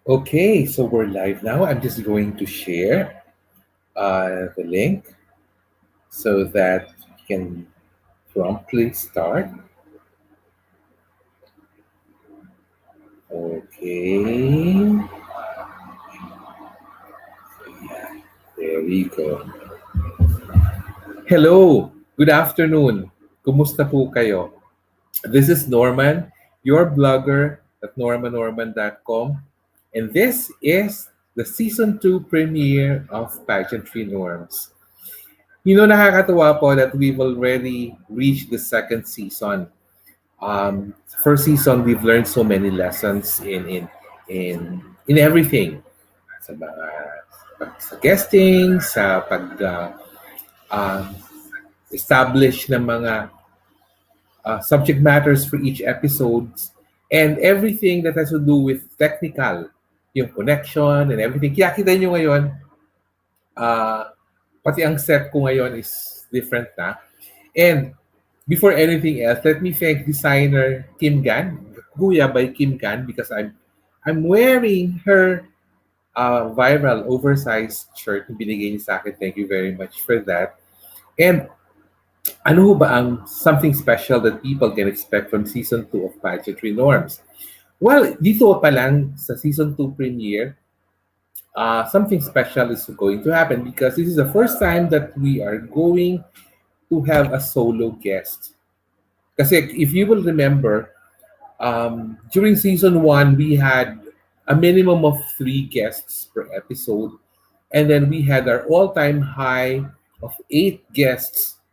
Okay, so we're live now. I'm just going to share the link so that we can promptly start. Okay, there we go. Hello, good afternoon. Kumusta po kayo? This is Norman, your blogger at normanorman.com, and this is the season 2 premiere of Pageantry Norms. Nakakatuwa po that we've already reached the second season. First season, we've learned so many lessons in everything. Sa mga sa guesting, sa um, establish ng mga subject matters for each episode, and everything that has to do with technical, yung connection and everything. Kaya kita nyo ngayon, uh, pati ang set ko ngayon is different na. And before anything else, let me thank designer Kim Gan, Guya by Kim Gan, because I'm wearing her viral oversized shirt na binigay niya sa akin. Thank you very much for that. And ano ho ba ang something special that people can expect from season 2 of Pageantry Norms? Well, dito pa lang sa season 2 premiere, something special is going to happen because this is the first time that we are going to have a solo guest. Kasi if you will remember, during season 1, we had a minimum of 3 guests per episode. And then we had our all-time high of 8 guests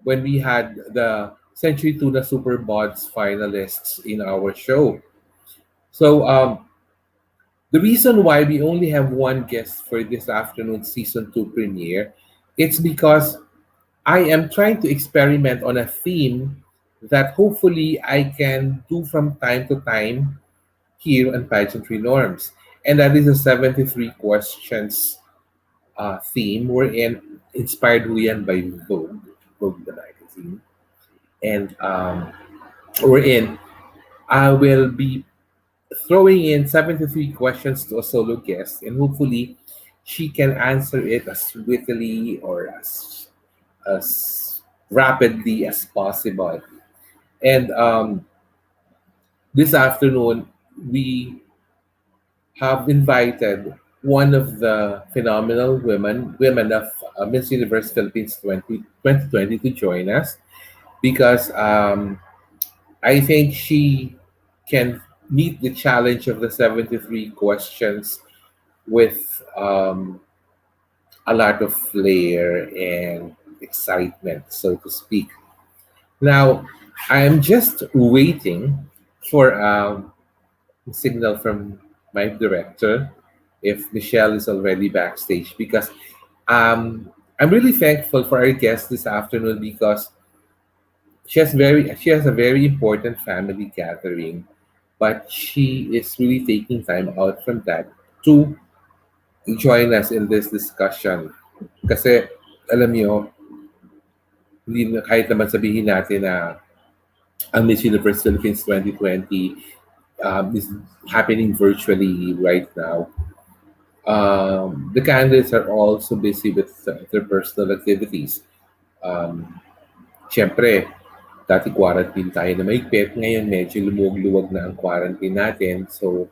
when we had the Century Tuna Super Bods finalists in our show. So the reason why we only have one guest for this afternoon season 2 premiere, it's because I am trying to experiment on a theme that hopefully I can do from time to time here on Pageantry Norms. And that is a 73 questions theme. We're inspired yan by Vogue the magazine. And I will be throwing in 73 questions to a solo guest, and hopefully she can answer it as wittily or as rapidly as possible. And this afternoon, we have invited one of the phenomenal women of Miss Universe Philippines 2020 to join us because I think she can meet the challenge of the 73 questions with a lot of flair and excitement, so to speak. Now, I'm just waiting for a signal from my director if Michelle is already backstage because I'm really thankful for our guest this afternoon because she has a very important family gathering, but she is really taking time out from that to join us in this discussion. Kasi alam niyo, hindi na, kahit naman sabihin natin na ang Miss Universe Philippines 2020 is happening virtually right now. The candidates are also busy with their personal activities. Siyempre, dati quarantine tayo na mahigpit. Ngayon, medyo lumuwag-luwag na ang quarantine natin. So,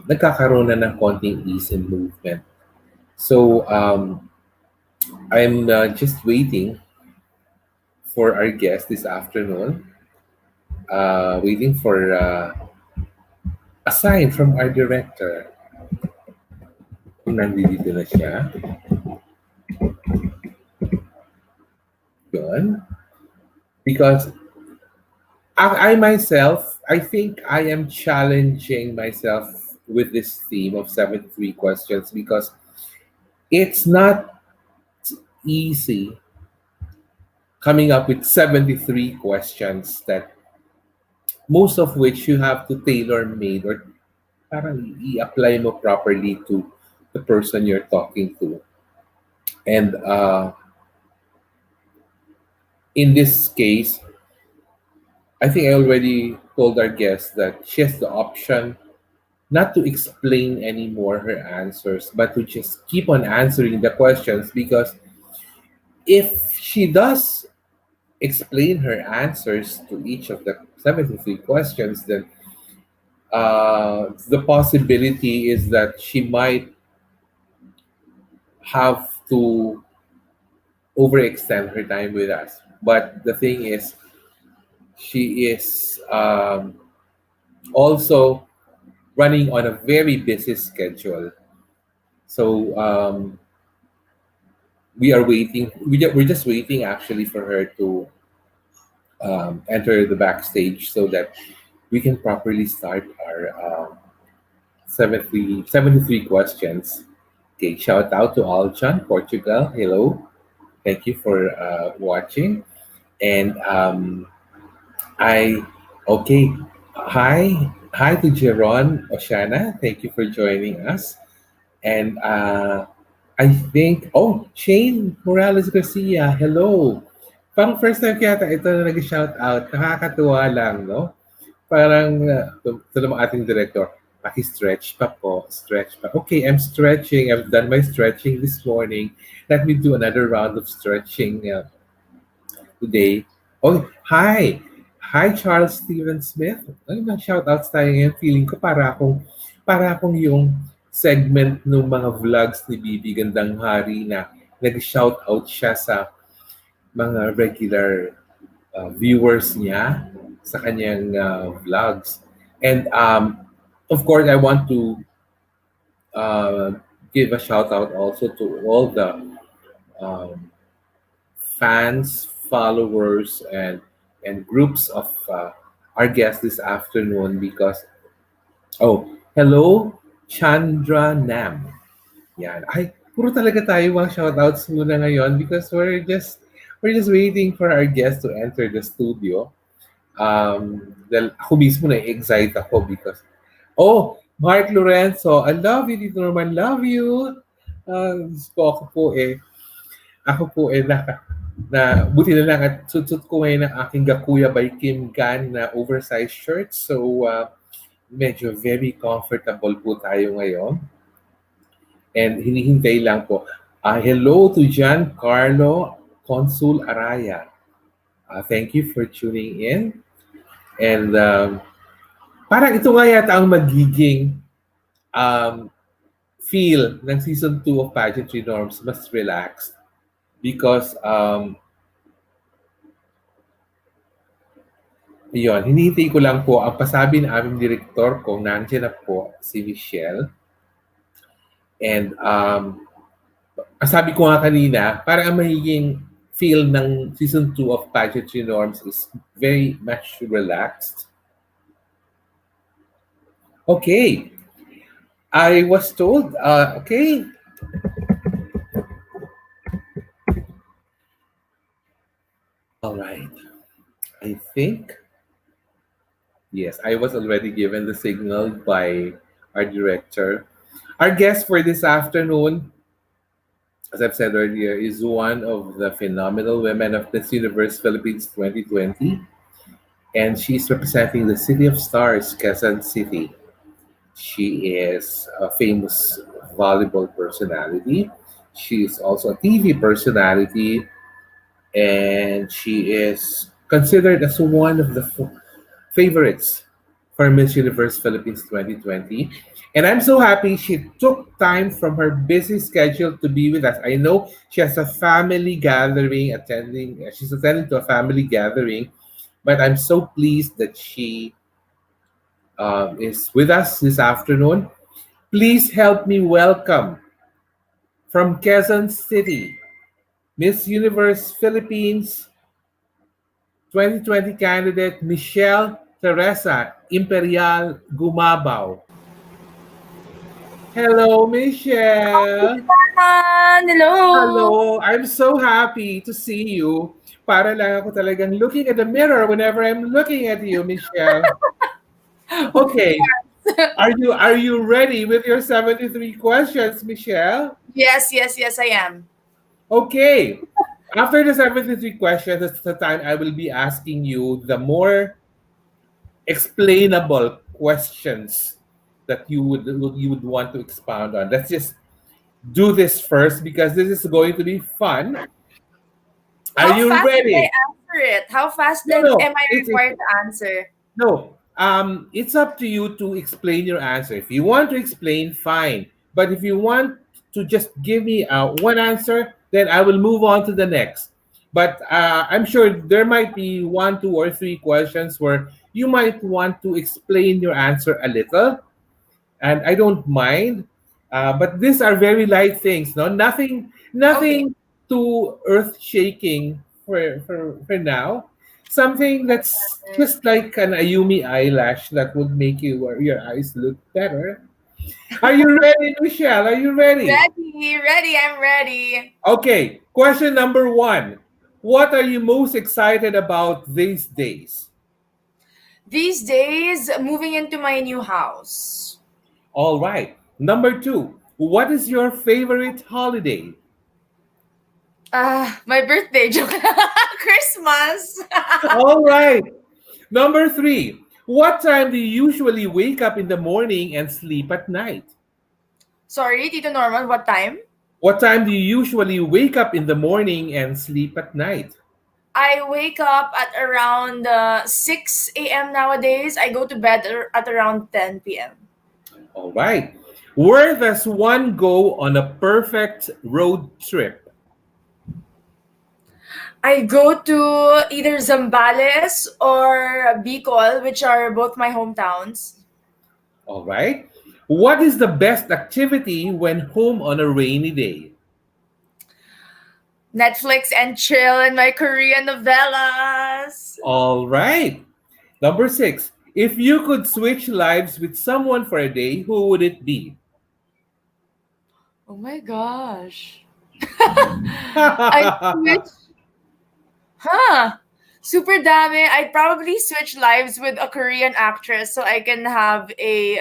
nagkakaroon na ng konting ease in movement. So, I'm just waiting for our guest this afternoon. Waiting for a sign from our director. Kung nandito na siya. Yun. Because I myself, I think I am challenging myself with this theme of 73 questions because it's not easy coming up with 73 questions that most of which you have to tailor made or parang i-apply mo properly to the person you're talking to. And in this case, I think I already told our guest that she has the option not to explain anymore her answers, but to just keep on answering the questions, because if she does explain her answers to each of the 73 questions, then the possibility is that she might have to overextend her time with us. But the thing is, she is also running on a very busy schedule. So we are waiting. We're just waiting actually for her to enter the backstage so that we can properly start our 73 questions. Okay, shout out to Aljan, Portugal. Hello. Thank you for watching. And I, okay. Hi to Jeron Oshana. Thank you for joining us. And I think, oh, Shane Morales Garcia. Hello. Parang first time kaya ito na nag-shout out. Nakakatuwa lang, no? Parang, ito naman ating director, paki-stretch pa po, stretch pa. Okay, I'm stretching. I've done my stretching this morning. Let me do another round of stretching today. Oh, hi! Hi, Charles Steven Smith. Ay, shout-outs tayo ngayon. Feeling ko para akong yung segment ng mga vlogs ni Bibi Gandang Hari na nag-shoutout siya sa mga regular viewers niya sa kanyang vlogs. And of course, I want to uh, give a shout out also to all the um, fans, followers, and groups of our guests this afternoon because, oh, hello, Chandra Nam. Yan. Ay, puro talaga tayo mga shoutouts muna ngayon because we're just waiting for our guests to enter the studio. Dahil ako mismo na-excite ako because, oh, Mark Lorenzo, I love you, Tito Norman, love you. Ako po eh, buti na lang at suit ko ngayon ng aking Gakuya by Kim Gan na oversized shirt. So, medyo very comfortable po tayo ngayon. And hinihintay lang po. Hello to Giancarlo Consul Araya. Thank you for tuning in. And parang ito nga yata ang magiging feel ng Season 2 of Pageantry Norms, mas relaxed. Because, yun, hinihintay ko lang po ang pasabi ng aming direktor kung nandiyan na po si Michelle. And sabi ko nga kanina, parang ang magiging feel ng Season 2 of Pageantry Norms is very much relaxed. Okay. I was told, okay. All right. I think, yes, I was already given the signal by our director. Our guest for this afternoon, as I've said earlier, is one of the phenomenal women of Miss Universe Philippines 2020. And she's representing the City of Stars, Quezon City. She is a famous volleyball personality. She is also a TV personality, and she is considered as one of the favorites for Miss Universe Philippines 2020. And I'm so happy she took time from her busy schedule to be with us. I know she has a family gathering she's attending to a family gathering, but I'm so pleased that she is with us this afternoon. Please help me welcome from Quezon City, Miss Universe Philippines 2020 candidate Michelle Teresa Imperial Gumabao. Hello, Michelle. Hello. Hello. I'm so happy to see you. Para lang ako talagang looking at the mirror whenever I'm looking at you, Michelle. Okay. Are you ready with your 73 questions, Michelle? Yes, I am. Okay. After the 73 questions, that's the time I will be asking you the more explainable questions that you would want to expound on? Let's just do this first because this is going to be fun. Are How you fast should I ready? answer it? How fast No, am no. I required to answer? No, it's up to you to explain your answer. If you want to explain, fine. But if you want to just give me one answer, then I will move on to the next. But I'm sure there might be one, two, or three questions where you might want to explain your answer a little, and I don't mind. But these are very light things, no, Okay. nothing too earth shaking for now. Something that's just like an Ayumi eyelash that would make your eyes look better. Are you ready, Michelle? Are you ready? Ready, ready, I'm ready. Okay. Question number one. What are you most excited about these days? These days, moving into my new house. All right. Number two. What is your favorite holiday? My birthday joke. Christmas. All right. Number three, what time do you usually wake up in the morning and sleep at night? Sorry, Tito Norman, what time? What time do you usually wake up in the morning and sleep at night? I wake up at around 6 a.m. nowadays. I go to bed at around 10 p.m. All right. Where does one go on a perfect road trip? I go to either Zambales or Bicol, which are both my hometowns. All right. What is the best activity when home on a rainy day? Netflix and chill in my Korean novellas. All right. Number six, if you could switch lives with someone for a day, who would it be? Oh my gosh. I switch, huh? Super dami. I'd probably switch lives with a Korean actress so I can have a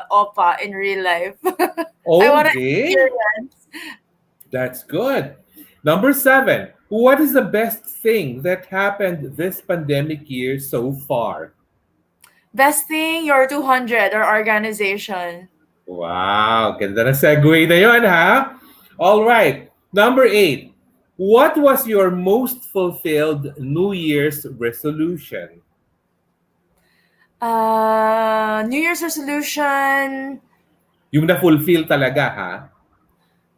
oppa in real life. I want to Okay, experience. that's good. Number seven, what is the best thing that happened this pandemic year so far? Best thing, your 200 or organization. Wow, ganda na segue na yun, ha? All right. Number eight, what was your most fulfilled New Year's resolution? New Year's resolution. Yung na-fulfill talaga, ha?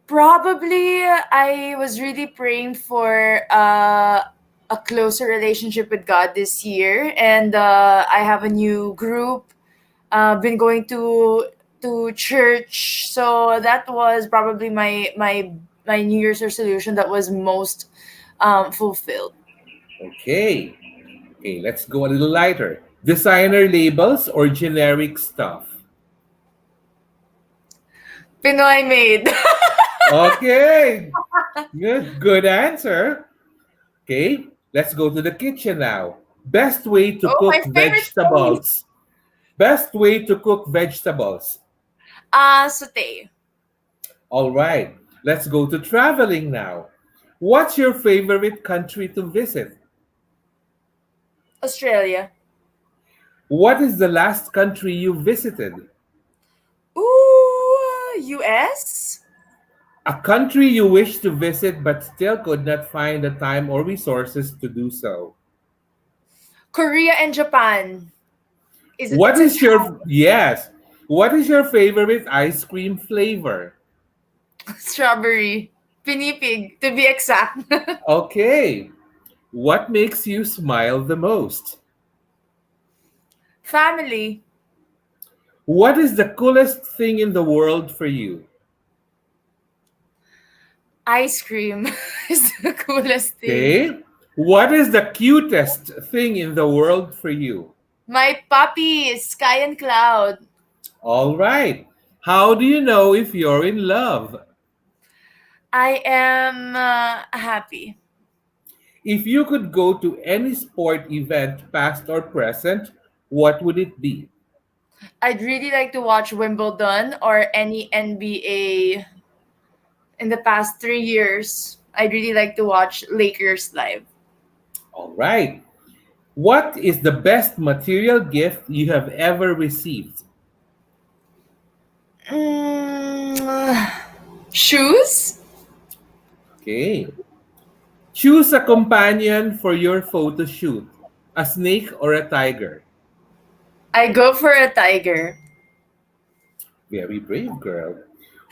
Probably, I was really praying for a closer relationship with God this year, and I have a new group. Been going to church, so that was probably my New Year's resolution that was most fulfilled. Okay. Okay, let's go a little lighter. Designer labels or generic stuff? Pinoy made. Okay, good answer. Okay, let's go to the kitchen now. Best way to Oh, my cook favorite place. vegetables. Best way to cook vegetables. Saute. All right, let's go to traveling now. What's your favorite country to visit? Australia. What is the last country you visited? Ooh, US. A country you wish to visit but still could not find the time or resources to do so. Korea and Japan. Is it What since is your yes? What is your favorite ice cream flavor? strawberry, pinipig to be exact. Okay. What makes you smile the most? Family, What is the coolest thing in the world for you? ice cream is the coolest thing. Okay. What is the cutest thing in the world for you? My puppies, Sky and Cloud. All right. How do you know if you're in love? I am happy. If you could go to any sport event, past or present, what would it be? I'd really like to watch Wimbledon or any NBA in the past 3 years. I'd really like to watch Lakers live. All right. What is the best material gift you have ever received? Mm, shoes? Okay. Choose a companion for your photo shoot. A snake or a tiger? I go for a tiger. Very brave girl.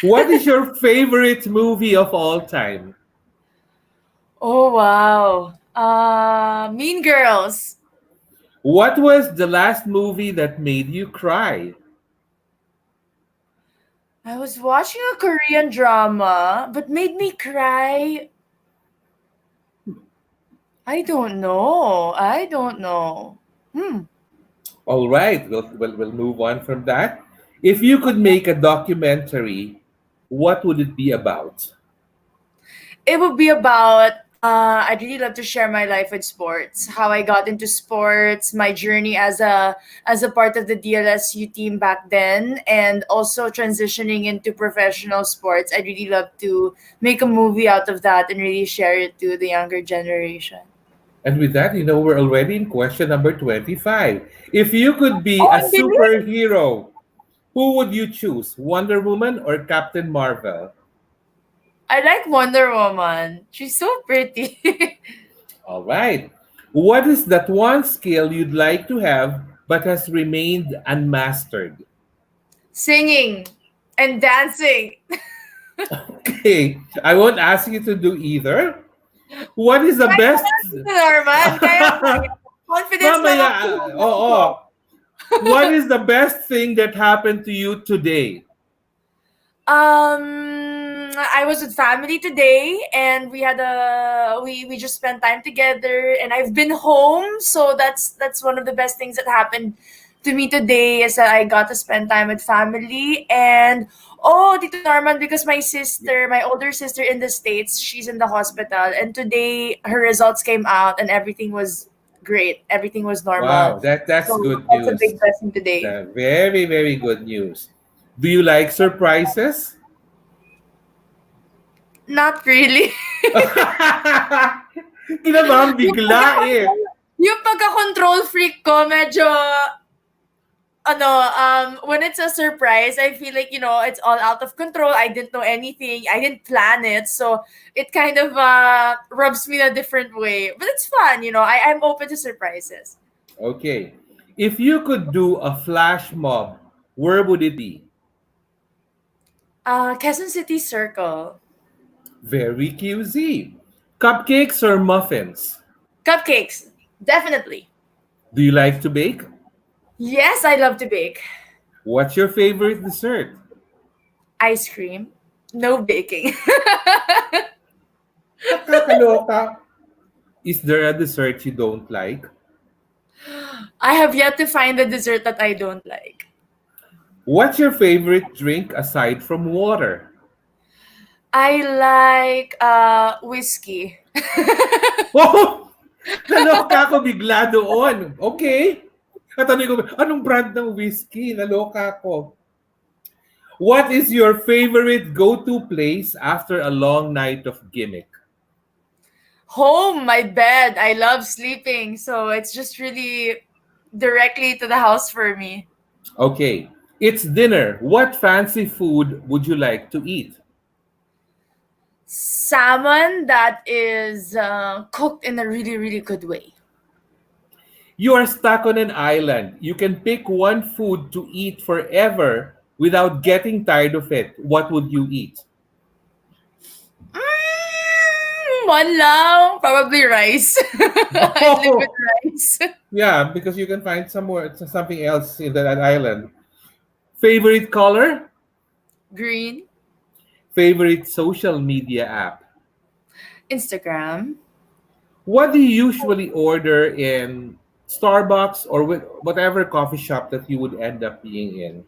What is your favorite movie of all time? Oh wow. Mean Girls. What was the last movie that made you cry? I was watching a Korean drama, but made me cry. I don't know. I don't know. Hmm. All right, we'll move on from that. If you could make a documentary, what would it be about? It would be about I'd really love to share my life with sports, how I got into sports, my journey as a part of the DLSU team back then, and also transitioning into professional sports. I'd really love to make a movie out of that and really share it to the younger generation. And with that, we're already in question number 25. If you could be Oh, a I'm believe. superhero, who would you choose? Wonder Woman or Captain Marvel? I like Wonder Woman. She's so pretty. All right. What is that one skill you'd like to have but has remained unmastered? Singing and dancing. Okay, I won't ask you to do either. What is the Kaya best? naman si Norman. Kaya ko. Confidence lang Mamaya, ang kulang oo. ko. What is the best thing that happened to you today? I was with family today, and we just spent time together, and I've been home, so that's one of the best things that happened to me today is that I got to spend time with family. And oh, Tito Norman, because my older sister in the States, she's in the hospital, and today her results came out, and everything was great. Everything was normal. Wow, that's So good that's a news. big blessing today. Very, very good news. Do you like surprises? Not really. Kinabahan yung bigla eh. pagka-control, yung pagka-control freak ko, medyo, when it's a surprise, I feel like, it's all out of control. I didn't know anything. I didn't plan it. So it kind of rubs me in a different way. But it's fun, I'm open to surprises. Okay. If you could do a flash mob, where would it be? Quezon City Circle. Very QZ. Cupcakes or muffins? Cupcakes. Definitely. Do you like to bake? Yes, I love to bake. What's your favorite dessert? Ice cream. No baking. Nakakaloka. Is there a dessert you don't like? I have yet to find a dessert that I don't like. What's your favorite drink aside from water? I like whiskey. Oh! Naloka ako bigla doon. Okay. Katanong ko, anong brand ng whiskey? Naloka ako. What is your favorite go-to place after a long night of gimmick? Home, my bed. I love sleeping, so it's just really directly to the house for me. Okay. It's dinner. What fancy food would you like to eat? Salmon that is cooked in a really, really good way. You are stuck on an island. You can pick one food to eat forever without getting tired of it. What would you eat? One lang. Probably rice. I'd live with Oh, rice. yeah, because you can find something else in that island. Favorite color? Green. Favorite social media app? Instagram. What do you usually order in Starbucks or with whatever coffee shop that you would end up being in?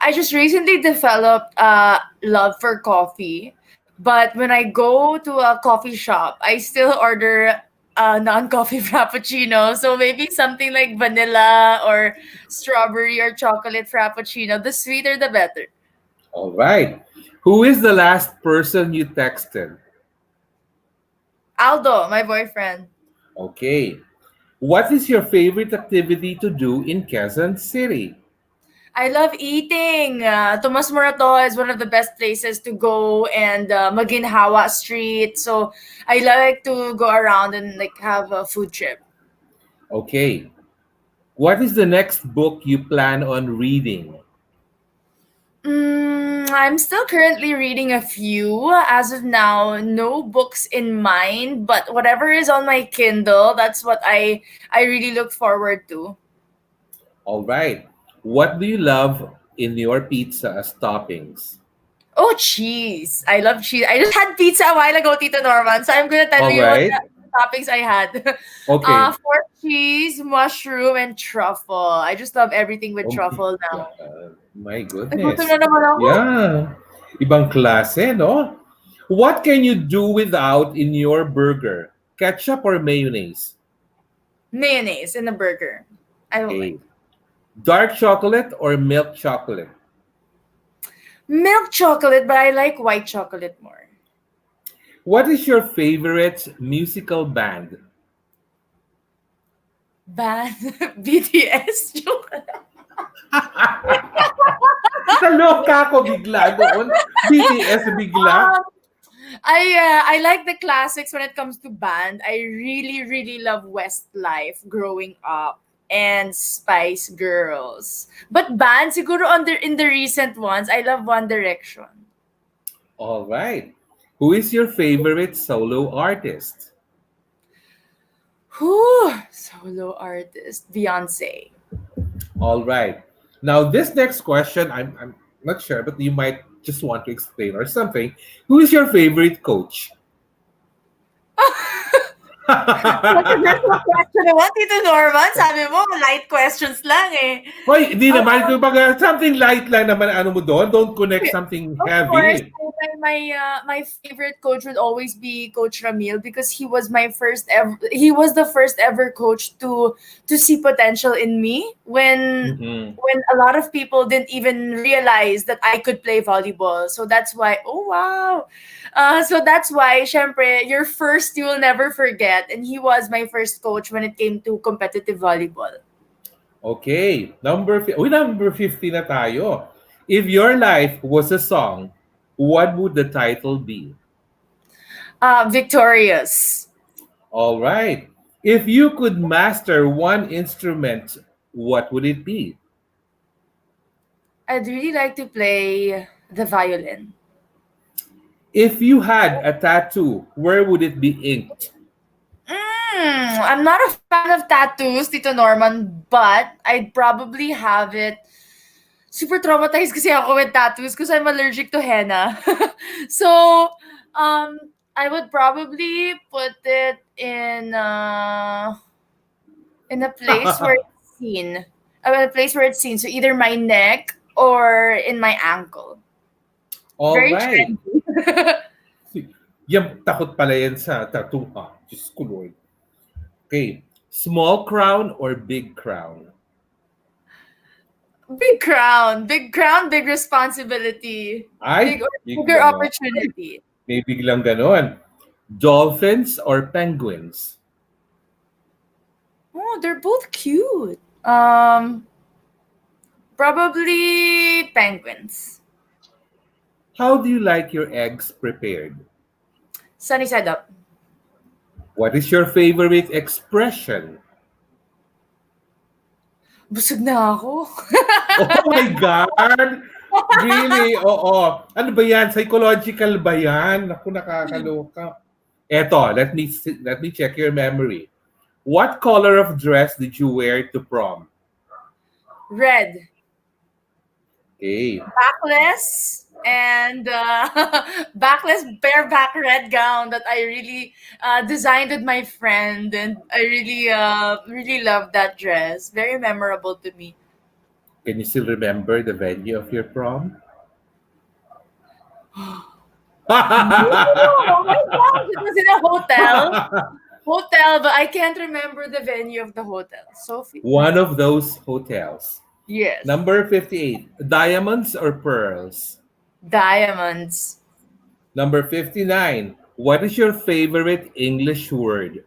I just recently developed a love for coffee, but when I go to a coffee shop, I still order a non-coffee frappuccino. So maybe something like vanilla or strawberry or chocolate frappuccino. The sweeter, the better. All right. Who is the last person you texted? Aldo, my boyfriend. Okay. What is your favorite activity to do in Quezon City? I love eating. Tomas Morato is one of the best places to go, and Maginhawa Street. So I like to go around and like have a food trip. Okay. What is the next book you plan on reading? I'm still currently reading a few. As of now, no books in mind, but whatever is on my Kindle, that's what I really look forward to. All right. What do you love in your pizza as toppings? Oh, cheese. I love cheese. I just had pizza a while ago, Tito Norman. So I'm gonna tell All you what the right. toppings I had. Okay. Pork cheese, mushroom, and truffle. I just love everything with Oh my truffle now. God. My Nagutom goodness. na naman ako. Yeah. Ibang klase, no? What can you do without in your burger? Ketchup or mayonnaise? Mayonnaise in a burger. I don't like. Okay. Dark chocolate or milk chocolate? Milk chocolate, but I like white chocolate more. What is your favorite musical band? Bad BTS. Joke. Naloka ako bigla doon. BTS bigla. Um, I like the classics when it comes to band. I really love Westlife growing up and Spice Girls. But band siguro in the recent ones, I love One Direction. All right. Who is your favorite solo artist? Whew, solo artist Beyonce. All right. Now, this next question, I'm not sure, but you might just want to explain or something. Who is your favorite coach? Controversial question naman, Tito Norman. Sabi mo, light questions lang eh. Hoy, hindi Um, naman. Kung something light lang naman ano mo doon. Don't connect something Of course, heavy. my favorite coach would always be Coach Ramil because he was the first ever coach to see potential in me Mhm. when a lot of people didn't even realize that I could play volleyball. So that's why, oh wow. So that's why syempre your first you will never forget, and he was my first coach when it came to competitive volleyball. Okay. Number 50 na tayo. If your life was a song, what would the title be? Victorious. All right. If you could master one instrument, what would it be? I'd really like to play the violin. If you had a tattoo, where would it be inked? I'm not a fan of tattoos, Tito Norman, but I'd probably have it. Super traumatized kasi ako with tattoos because I'm allergic to henna. So, um, I would probably put it in a place where it's seen. A place where it's seen. So either my neck or in my ankle. All Very right. trendy. Yan, takot pala yan sa tattoo ha. Diyos ko Lord. Okay. Small crown or big crown? Big crown, big responsibility, Ay, big bigger ganon. opportunity. May biglang ganon. Dolphins or penguins? Oh, they're both cute. Probably penguins. How do you like your eggs prepared? Sunny side up. What is your favorite expression? Busog na ako. Oh my God! Really? Oo. Ano ba yan? Psychological ba yan? Naku, nakakaloka. Eto, let me check your memory. What color of dress did you wear to prom? Red. Okay. Backless and backless bareback red gown that I really designed with my friend, and I really love that dress. Very memorable to me. Can you still remember the venue of your prom? No, oh my gosh, it was in a hotel, but I can't remember the venue of the hotel. Sophie? One of those hotels. Yes. Number 58. Diamonds or pearls? Diamonds. Number 59. What is your favorite English word?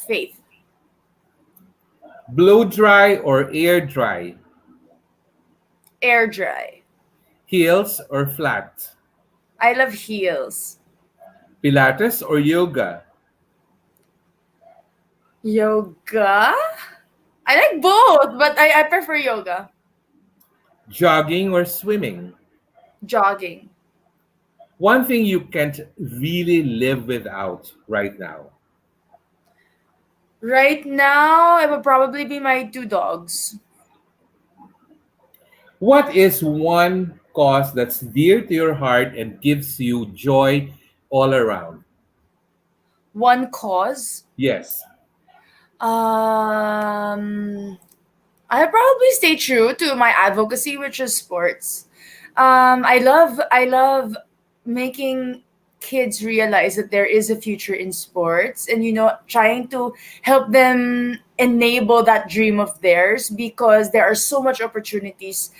Faith. Blow dry or air dry? Air dry. Heels or flat? I love heels. Pilates or yoga? Yoga? I like both, but I prefer yoga. Jogging or swimming? Jogging. One thing you can't really live without right now. Right now, it would probably be my two dogs. What is one cause that's dear to your heart and gives you joy all around? One cause. Yes. Um, I probably stay true to my advocacy, which is sports. I love making kids realize that there is a future in sports, and trying to help them enable that dream of theirs, because there are so much opportunities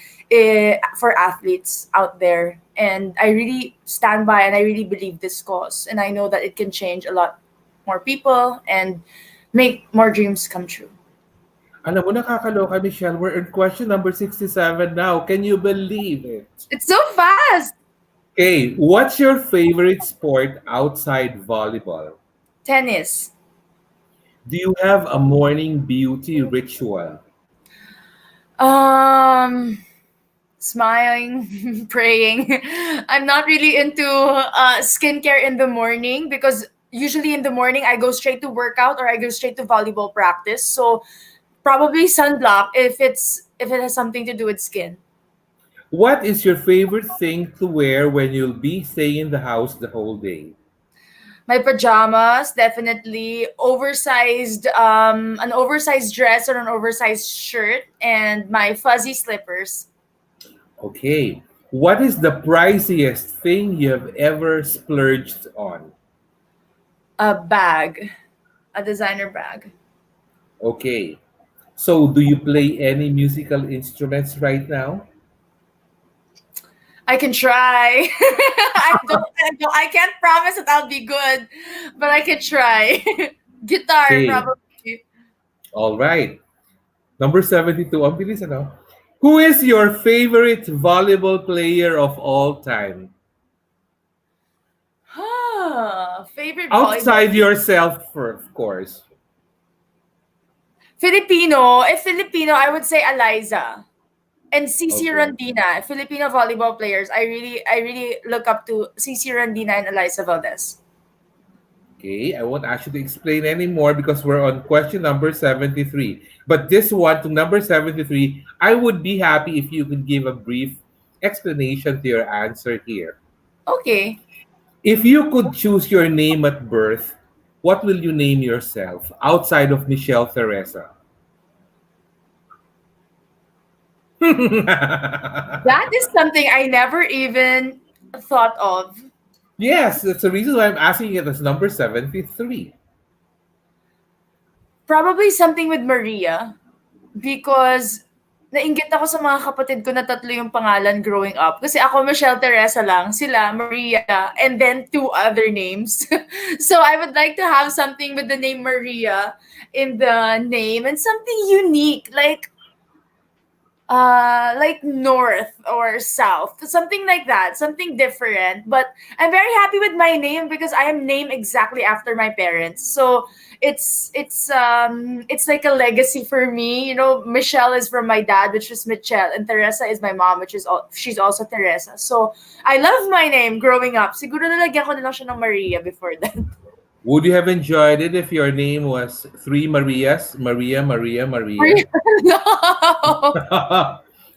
for athletes out there, and I really stand by and I really believe this cause, and I know that it can change a lot more people and make more dreams come true. Alam mo, nakakaloka, Michelle. We're in question number 67 now. Can you believe it? It's so fast. Okay, what's your favorite sport outside volleyball? Tennis. Do you have a morning beauty ritual? Um, Smiling, praying. I'm not really into skincare in the morning, because usually in the morning I go straight to workout or I go straight to volleyball practice. So probably sunblock if it has something to do with skin. What is your favorite thing to wear when you'll be staying in the house the whole day? My pajamas, definitely an oversized dress or an oversized shirt, and my fuzzy slippers. Okay. What is the priciest thing you have ever splurged on? A bag, a designer bag. Okay. So, do you play any musical instruments right now? I can try. I can't promise that I'll be good, but I can try. Guitar, Okay. probably. All right. Number 72. Ang bilis, ano? Who is your favorite volleyball player of all time? Favorite volleyball. Outside yourself, of course. Filipino. If Filipino, I would say Eliza. And CC Okay. Rondina, Filipino volleyball players. I really look up to CC Rondina and Eliza Valdez. Okay, I won't ask you to explain anymore because we're on question number 73. But this one, to number 73, I would be happy if you could give a brief explanation to your answer here. Okay. If you could choose your name at birth, what will you name yourself outside of Michelle Teresa? That is something I never even thought of. Yes, that's the reason why I'm asking it as number 73. Probably something with Maria, because nainggit ako sa mga kapatid ko na tatlo yung pangalan growing up. Kasi ako, Michelle Teresa lang, sila, Maria, and then two other names. So I would like to have something with the name Maria in the name, and something unique, like north or south, something like that, something different. But I'm very happy with my name because I am named exactly after my parents. So it's like a legacy for me. Michelle is from my dad, which is Michelle, and Teresa is my mom, which is she's also Teresa. So I love my name growing up. Siguro nalagyan ko na lang siya ng Maria before that. Would you have enjoyed it if your name was three Marias? Maria, Maria, Maria. Maria. No.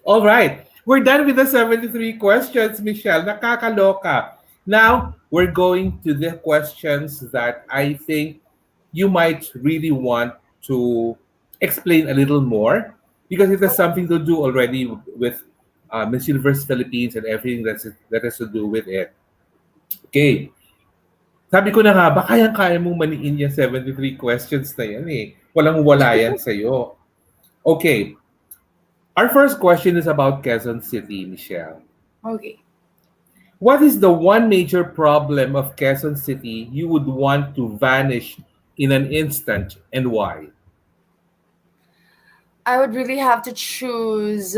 All right. We're done with the 73 questions, Michelle. Nakakaloka. Now, we're going to the questions that I think you might really want to explain a little more because it has something to do already with Miss Universe Philippines and everything that has to do with it. Okay. Sabi ko na nga ba, kayang-kaya mong maniin yung 73 questions na yan eh. Walang-wala yan sa'yo. Okay. Our first question is about Quezon City, Michelle. Okay. What is the one major problem of Quezon City you would want to vanish in an instant and why? I would really have to choose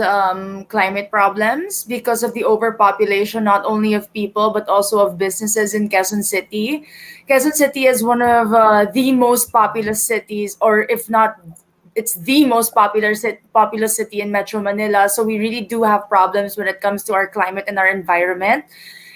climate problems because of the overpopulation, not only of people but also of businesses in Quezon City. Quezon City is one of the most populous cities, or if not, it's the most populous city in Metro Manila. So we really do have problems when it comes to our climate and our environment.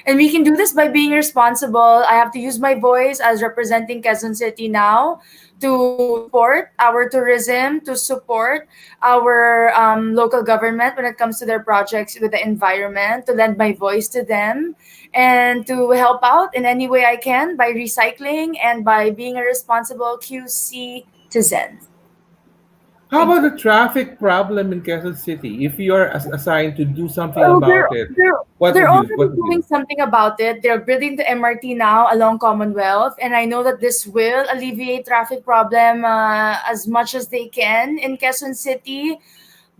And we can do this by being responsible. I have to use my voice as representing Quezon City now to support our tourism, to support our local government when it comes to their projects with the environment, to lend my voice to them, and to help out in any way I can by recycling and by being a responsible QC citizen. How Thank about you. the traffic problem in Quezon City? If you are assigned to do something Well, about it, they're what they're would you already what would doing you? something about it. They're building the MRT now along Commonwealth, and I know that this will alleviate traffic problem as much as they can in Quezon City.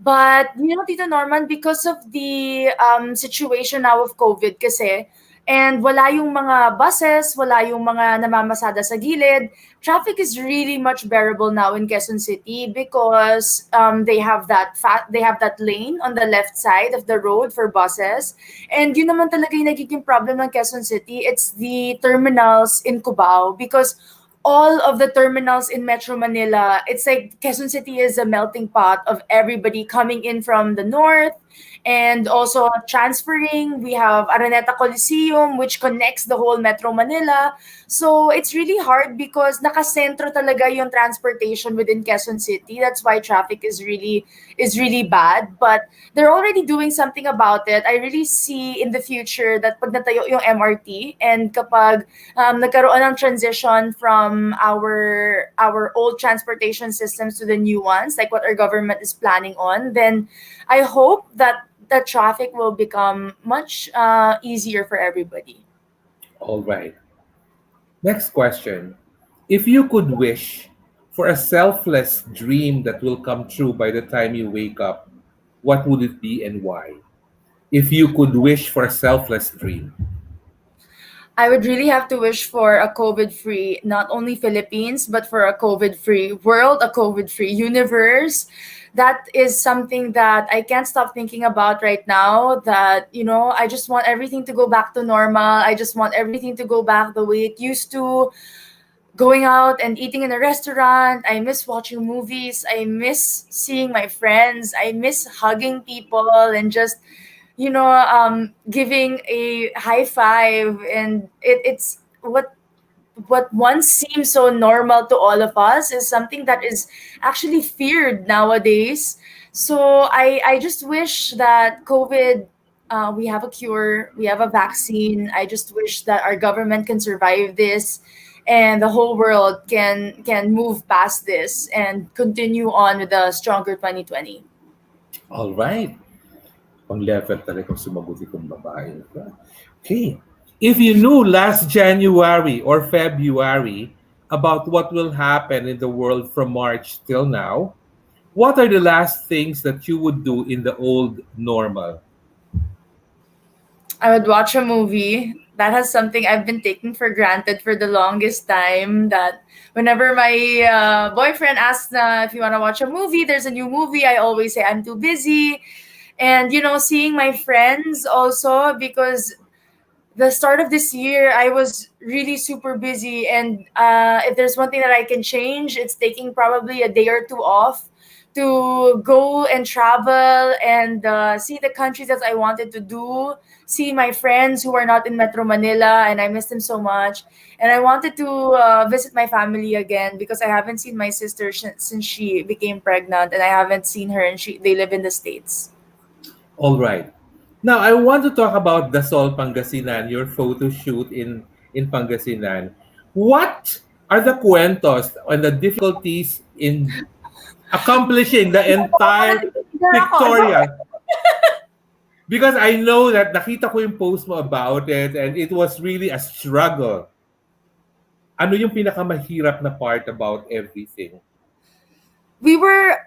But Tito Norman, because of the situation now of COVID kasi, and wala yung mga buses, wala yung mga namamasada sa gilid, traffic is really much bearable now in Quezon City because they have that lane on the left side of the road for buses. And yun naman talaga yung nagiging problem ng Quezon City. It's the terminals in Cubao because all of the terminals in Metro Manila, it's like Quezon City is a melting pot of everybody coming in from the north and also transferring. We have Araneta Coliseum, which connects the whole Metro Manila. So it's really hard because nakasentro talaga yung transportation within Quezon City. That's why traffic is really bad. But they're already doing something about it. I really see in the future that pag natayo yung MRT and kapag nagkaroon ng transition from our old transportation systems to the new ones, like what our government is planning on, then I hope that the traffic will become much easier for everybody. All right. Next question. If you could wish for a selfless dream that will come true by the time you wake up, what would it be and why? If you could wish for a selfless dream. I would really have to wish for a COVID free, not only Philippines, but for a COVID free world, a COVID free universe. That is something that I can't stop thinking about right now. I just want everything to go back to normal. I just want everything to go back the way it used to. Going out and eating in a restaurant. I miss watching movies. I miss seeing my friends. I miss hugging people and just giving a high five, and it's what once seemed so normal to all of us is something that is actually feared nowadays. So I just wish that COVID, we have a cure, we have a vaccine. I just wish that our government can survive this, and the whole world can move past this and continue on with a stronger 2020. All right. Pang level talagang sumagot itong babae. Okay. If you knew last January or February about what will happen in the world from March till now, what are the last things that you would do in the old normal? I would watch a movie. That has something I've been taking for granted for the longest time. That whenever my boyfriend asks if you want to watch a movie, there's a new movie, I always say I'm too busy. And seeing my friends also, because the start of this year I was really super busy, and if there's one thing that I can change, it's taking probably a day or two off to go and travel and see the countries that I wanted to do, see my friends who are not in Metro Manila, and I miss them so much. And I wanted to visit my family again because I haven't seen my sister since she became pregnant, and I haven't seen her, and they live in the States. All right. Now, I want to talk about Dasol Pangasinan, your photo shoot in Pangasinan. What are the cuentos and the difficulties in accomplishing the entire pictorial? Because I know that nakita ko yung post mo about it and it was really a struggle. Ano yung pinakamahirap na part about everything? We were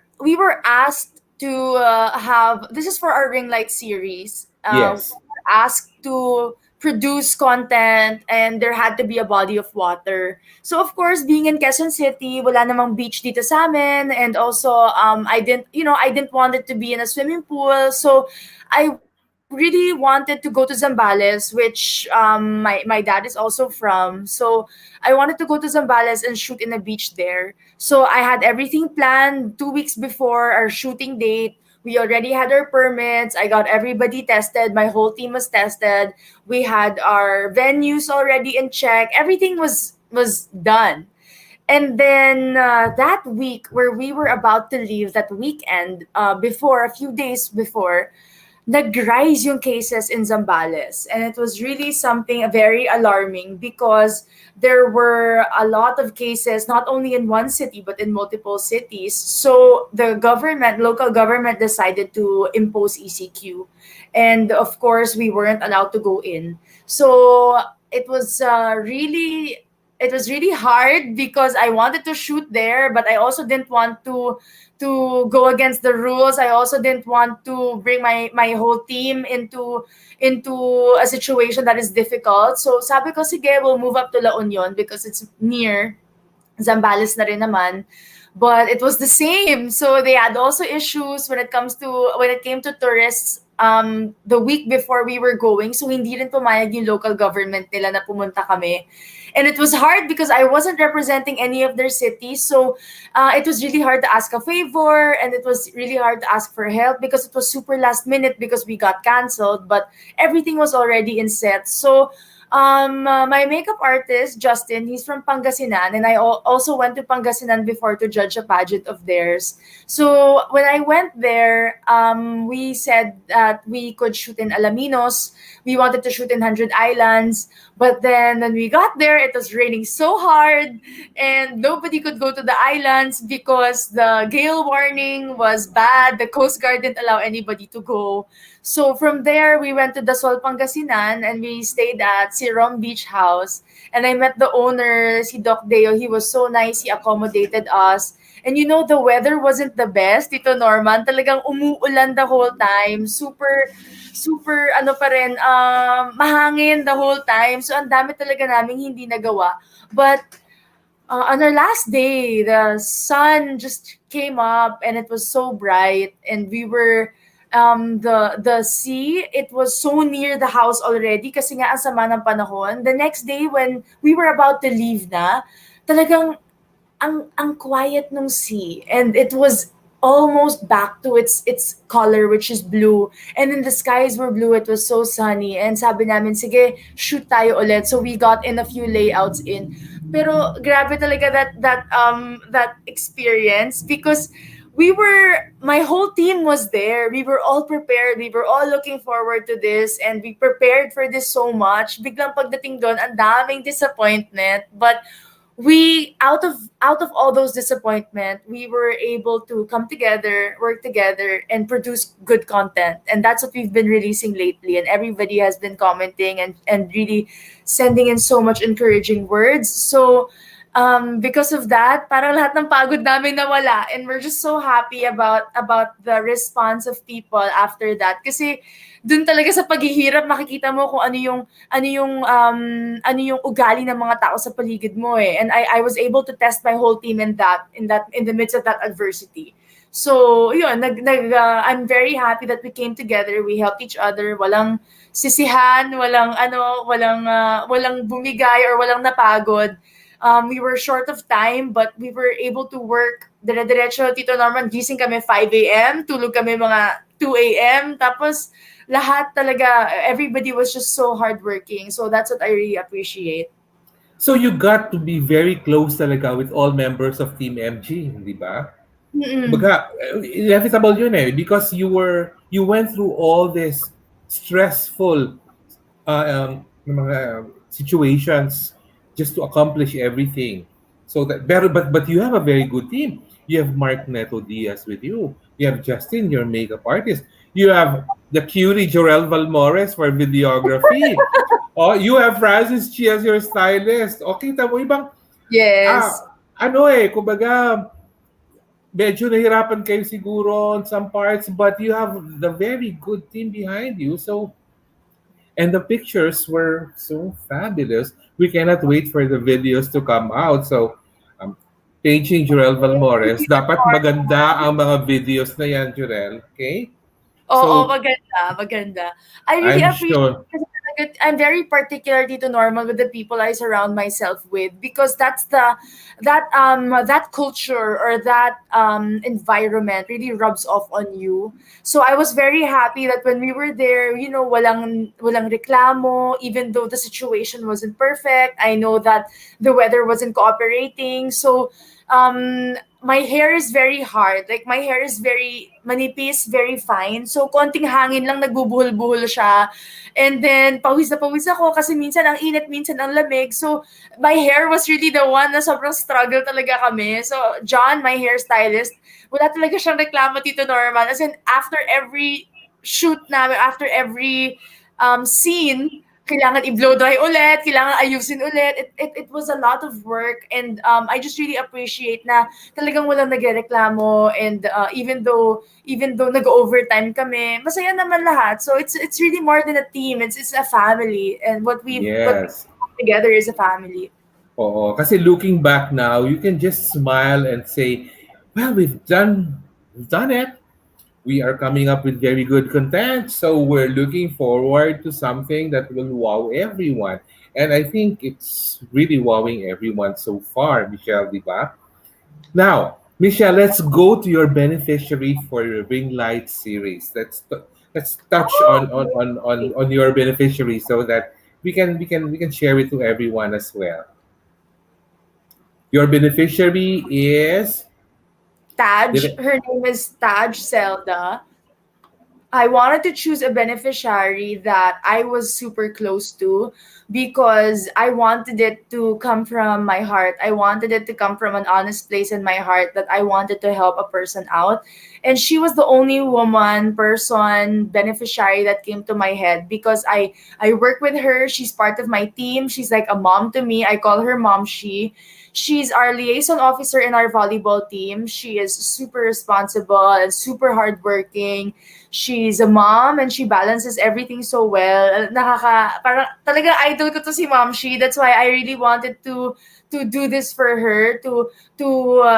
asked to have, this is for our ring light series. We Yes. were asked to produce content, and there had to be a body of water. So of course, being in Quezon City, wala namang beach dito sa amin, and also I didn't want it to be in a swimming pool. So I really wanted to go to Zambales, which my dad is also from. So I wanted to go to Zambales and shoot in a beach there. So I had everything planned 2 weeks before our shooting date. We already had our permits. I got everybody tested. My whole team was tested. We had our venues already in check. Everything was done. And then that week where we were about to leave, that weekend, before, a few days before, nag-rise yung cases in Zambales. And it was really something very alarming because there were a lot of cases, not only in one city, but in multiple cities. So the government, local government, decided to impose ECQ. And of course, we weren't allowed to go in. So it was really hard because I wanted to shoot there, but I also didn't want to go against the rules. I also didn't want to bring my whole team into a situation that is difficult. So sabi ko, sige, we'll move up to La Union because it's near. Zambales na rin naman. But it was the same. So they had also issues when it came to tourists the week before we were going. So hindi rin pumayag yung local government nila na pumunta kami. And it was hard because I wasn't representing any of their cities. So it was really hard to ask a favor, and it was really hard to ask for help because it was super last minute because we got canceled, but everything was already in set. So my makeup artist, Justin, he's from Pangasinan, and I also went to Pangasinan before to judge a pageant of theirs. So when I went there, we said that we could shoot in Alaminos. We wanted to shoot in 100 Islands, but then when we got there, it was raining so hard, and nobody could go to the islands because the gale warning was bad. The Coast Guard didn't allow anybody to go. So from there, we went to Dasol, Pangasinan, and we stayed at si Rom Beach House. And I met the owner, si Doc Deo. He was so nice. He accommodated us. And the weather wasn't the best, Tito Norman. Talagang umuulan the whole time. Super, super, ano pa rin, mahangin the whole time. So, ang dami talaga naming hindi nagawa. But on our last day, the sun just came up and it was so bright, and we were the sea, it was so near the house already kasi nga ang sama ng panahon. The next day when we were about to leave na, talagang ang quiet ng sea, and it was almost back to its color, which is blue, and then the skies were blue. It was so sunny, and sabi namin, sige, shoot tayo ulit. So we got in a few layouts in, pero grabe talaga that experience because my whole team was there. We were all prepared. We were all looking forward to this, and we prepared for this so much. Biglang pagdating doon, ang daming disappointment. But we out of all those disappointment, we were able to come together, work together, and produce good content. And that's what we've been releasing lately. And everybody has been commenting and really sending in so much encouraging words. So because of that, parang lahat ng pagod namin nawala, and we're just so happy about the response of people after that. Kasi dun talaga sa paghihirap makikita mo kung ano yung ugali ng mga tao sa paligid mo eh. And I was able to test my whole team in the midst of that adversity. So, yun, I'm very happy that we came together. We helped each other. Walang sisihan, walang bumigay or walang napagod. We were short of time, but we were able to work dire-diretso. Tito Norman, gising kami 5 a.m., tulog kami mga 2 a.m. Tapos lahat talaga, everybody was just so hardworking. So that's what I really appreciate. So you got to be very close talaga with all members of Team MG, di ba? Mm-mm. Baga, inevitable yun eh because you went through all this stressful mga situations just to accomplish everything. So that better, but you have a very good team. You have Mark Neto Diaz with you. You have Justin, your makeup artist. You have the cutie Jorel Valmores for videography. Oh, you have Francis Chi as your stylist. Okay, tamo ibang Yes. kumbaga medyo nahirapan kayo siguro on some parts, but you have the very good team behind you. So And the pictures were so fabulous. We cannot wait for the videos to come out. So, um, paging Jurel Valmores, dapat maganda ang mga videos na yan, Jurel. Okay? Oo, So, maganda, maganda. I really I'm appreciate sure. kasi talaga I'm very particular dito, Normal, with the people I surround myself with, because that culture or that environment really rubs off on you. So I was very happy that when we were there, walang reklamo, even though the situation wasn't perfect. I know that the weather wasn't cooperating. So my hair is very hard. Like, my hair is very manipis, very fine. So, konting hangin lang nagbubuhol-buhol siya. And then, pawis na pawis ako kasi minsan ang init, minsan ang lamig. So, my hair was really the one na sobrang struggle talaga kami. So, John, my hairstylist, wala talaga siyang reklamo, Tito Norman. As in, after every shoot namin, after every scene, kailangan i-blow dry ulit, kailangan ayusin ulit. It was a lot of work, and I just really appreciate na talagang walang nagrereklamo, and even though nag-overtime kami, masaya naman lahat. So it's really more than a team. It's a family, and what we Yes. have together is a family. Oo. Kasi looking back now, you can just smile and say, well, we've done it. We are coming up with very good content. So we're looking forward to something that will wow everyone. And I think it's really wowing everyone so far, Michelle, di ba? Now, Michelle, let's go to your beneficiary for your Ring Light series. Let's touch Oh, on your beneficiary so that we can share it to everyone as well. Your beneficiary is did Taj. it, Her name is Taj Zelda. I wanted to choose a beneficiary that I was super close to, because I wanted it to come from my heart. I wanted it to come from an honest place in my heart, that I wanted to help a person out. And she was the only woman, person, beneficiary that came to my head, because I work with her. She's part of my team. She's like a mom to me. I call her mom. She's our liaison officer in our volleyball team. She is super responsible and super hardworking. She's a mom, and she balances everything so well. Parang talaga idol ko to si Mom She. That's why I really wanted to do this for her, to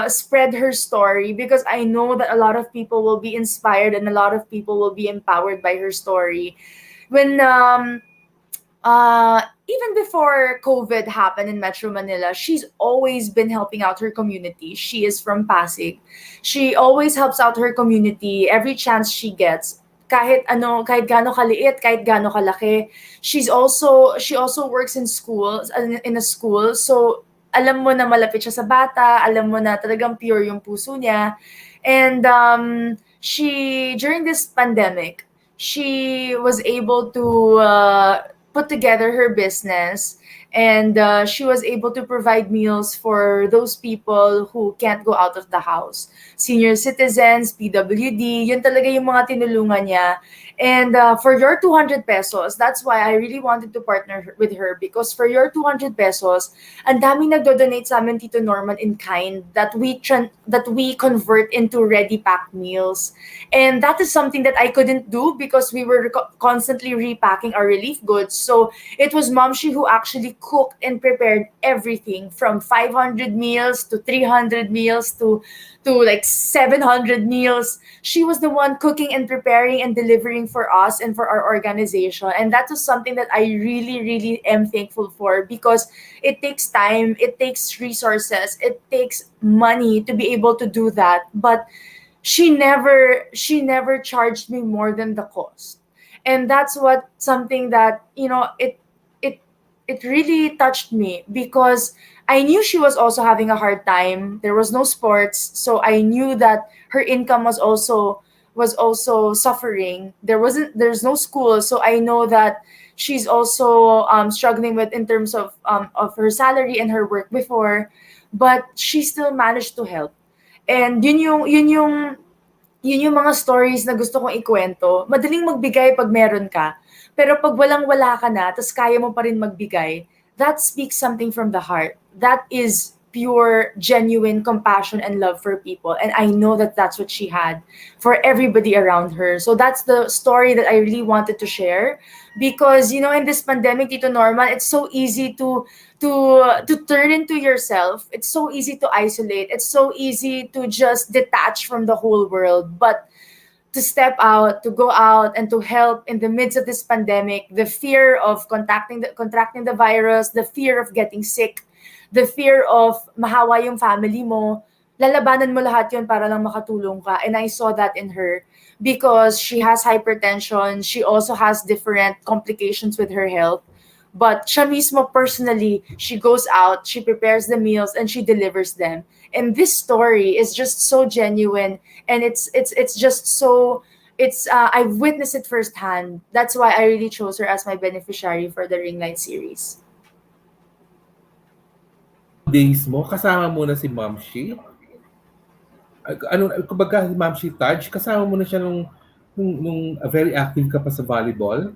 spread her story, because I know that a lot of people will be inspired, and a lot of people will be empowered by her story. When even before COVID happened in Metro Manila, she's always been helping out her community. She is from Pasig. She always helps out her community every chance she gets. Kahit gaano kaliit, kahit gaano kalaki. She also works in schools, in a school. So, alam mo na malapit siya sa bata, alam mo na talagang pure yung puso niya. And during this pandemic, she was able to put together her business, and she was able to provide meals for those people who can't go out of the house. Senior citizens, PWD, yun talaga yung mga tinulungan niya. And for your 200 pesos, that's why I really wanted to partner with her, because for your 200 pesos, ang daming nagdo-donate sa amin, Tito Norman, in kind, that we convert into ready packed meals. And that is something that I couldn't do, because we were constantly repacking our relief goods. So it was Momshi who actually cooked and prepared everything, from 500 meals to 300 meals to like 700 meals. She was the one cooking and preparing and delivering for us and for our organization. And that was something that I really, really am thankful for, because it takes time, it takes resources, it takes money to be able to do that. But she never charged me more than the cost. And that's what something that, it it really touched me, because I knew she was also having a hard time. There was no sports, so I knew that her income was also suffering. There's no school, so I know that she's also struggling with, in terms of her salary and her work before, but she still managed to help. And yun yung mga stories na gusto kong ikwento. Madaling magbigay pag meron ka. Pero pag walang-wala ka na, tas kaya mo pa rin magbigay, that speaks something from the heart. That is pure, genuine compassion and love for people. And I know that that's what she had for everybody around her. So that's the story that I really wanted to share, because in this pandemic, Tito Norman, it's so easy to turn into yourself. It's so easy to isolate. It's so easy to just detach from the whole world. But to step out, to go out, and to help in the midst of this pandemic, the fear of contracting the virus, the fear of getting sick, the fear of mahawa yung family mo, lalabanan mo lahat yun para lang makatulong ka. And I saw that in her, because she has hypertension, she also has different complications with her health. But siya mismo personally, she goes out, she prepares the meals, and she delivers them. And this story is just so genuine, and it's just so I've witnessed it firsthand. That's why I really chose her as my beneficiary for the Ring Light series. Days mo, kasama mo na si Ma'am Shi? Ano, kumbaga si Ma'am Shi Taj, kasama mo na siya nung very active ka pa sa volleyball?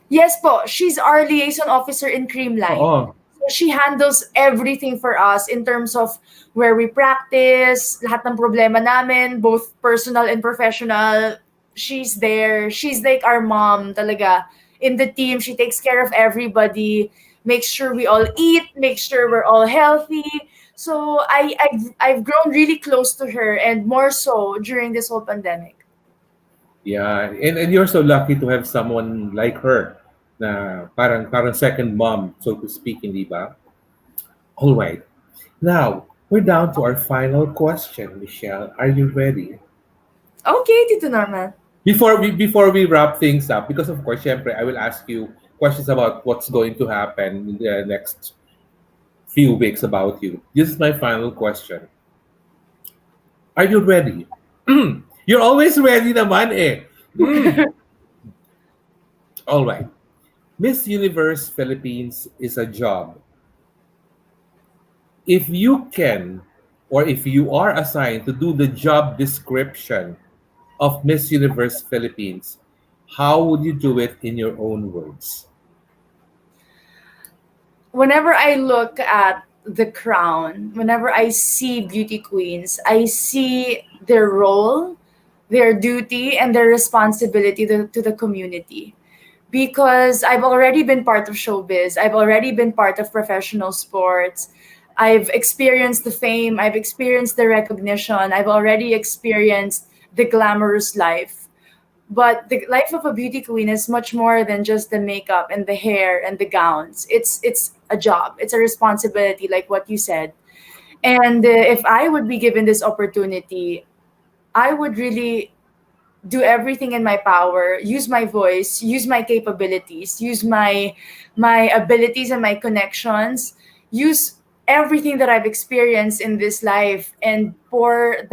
Yes po, she's our liaison officer in Creamline. Oo. So she handles everything for us in terms of where we practice, lahat ng problema namin, both personal and professional. She's there. She's like our mom talaga. In the team, she takes care of everybody, makes sure we all eat, makes sure we're all healthy. So I've grown really close to her, and more so during this whole pandemic. Yeah, and you're so lucky to have someone like her na parang second mom, so to speak, hindi ba? All right. Now, we're down to our final question, Michelle. Are you ready? Okay, Tito Norman. Before we wrap things up, because of course, syempre, I will ask you questions about what's going to happen in the next few weeks about you. This is my final question. Are you ready? You're always ready naman eh. Mm. All right. Miss Universe Philippines is a job. If you can, or if you are assigned to do the job description of Miss Universe Philippines, how would you do it in your own words? Whenever I look at the crown, whenever I see beauty queens, I see their role, their duty, and their responsibility to the community. Because I've already been part of showbiz, I've already been part of professional sports. I've experienced the fame, I've experienced the recognition, I've already experienced the glamorous life. But the life of a beauty queen is much more than just the makeup and the hair and the gowns. It's a job, it's a responsibility, like what you said. And if I would be given this opportunity, I would really do everything in my power, use my voice, use my capabilities, use my abilities and my connections, use everything that I've experienced in this life, and pour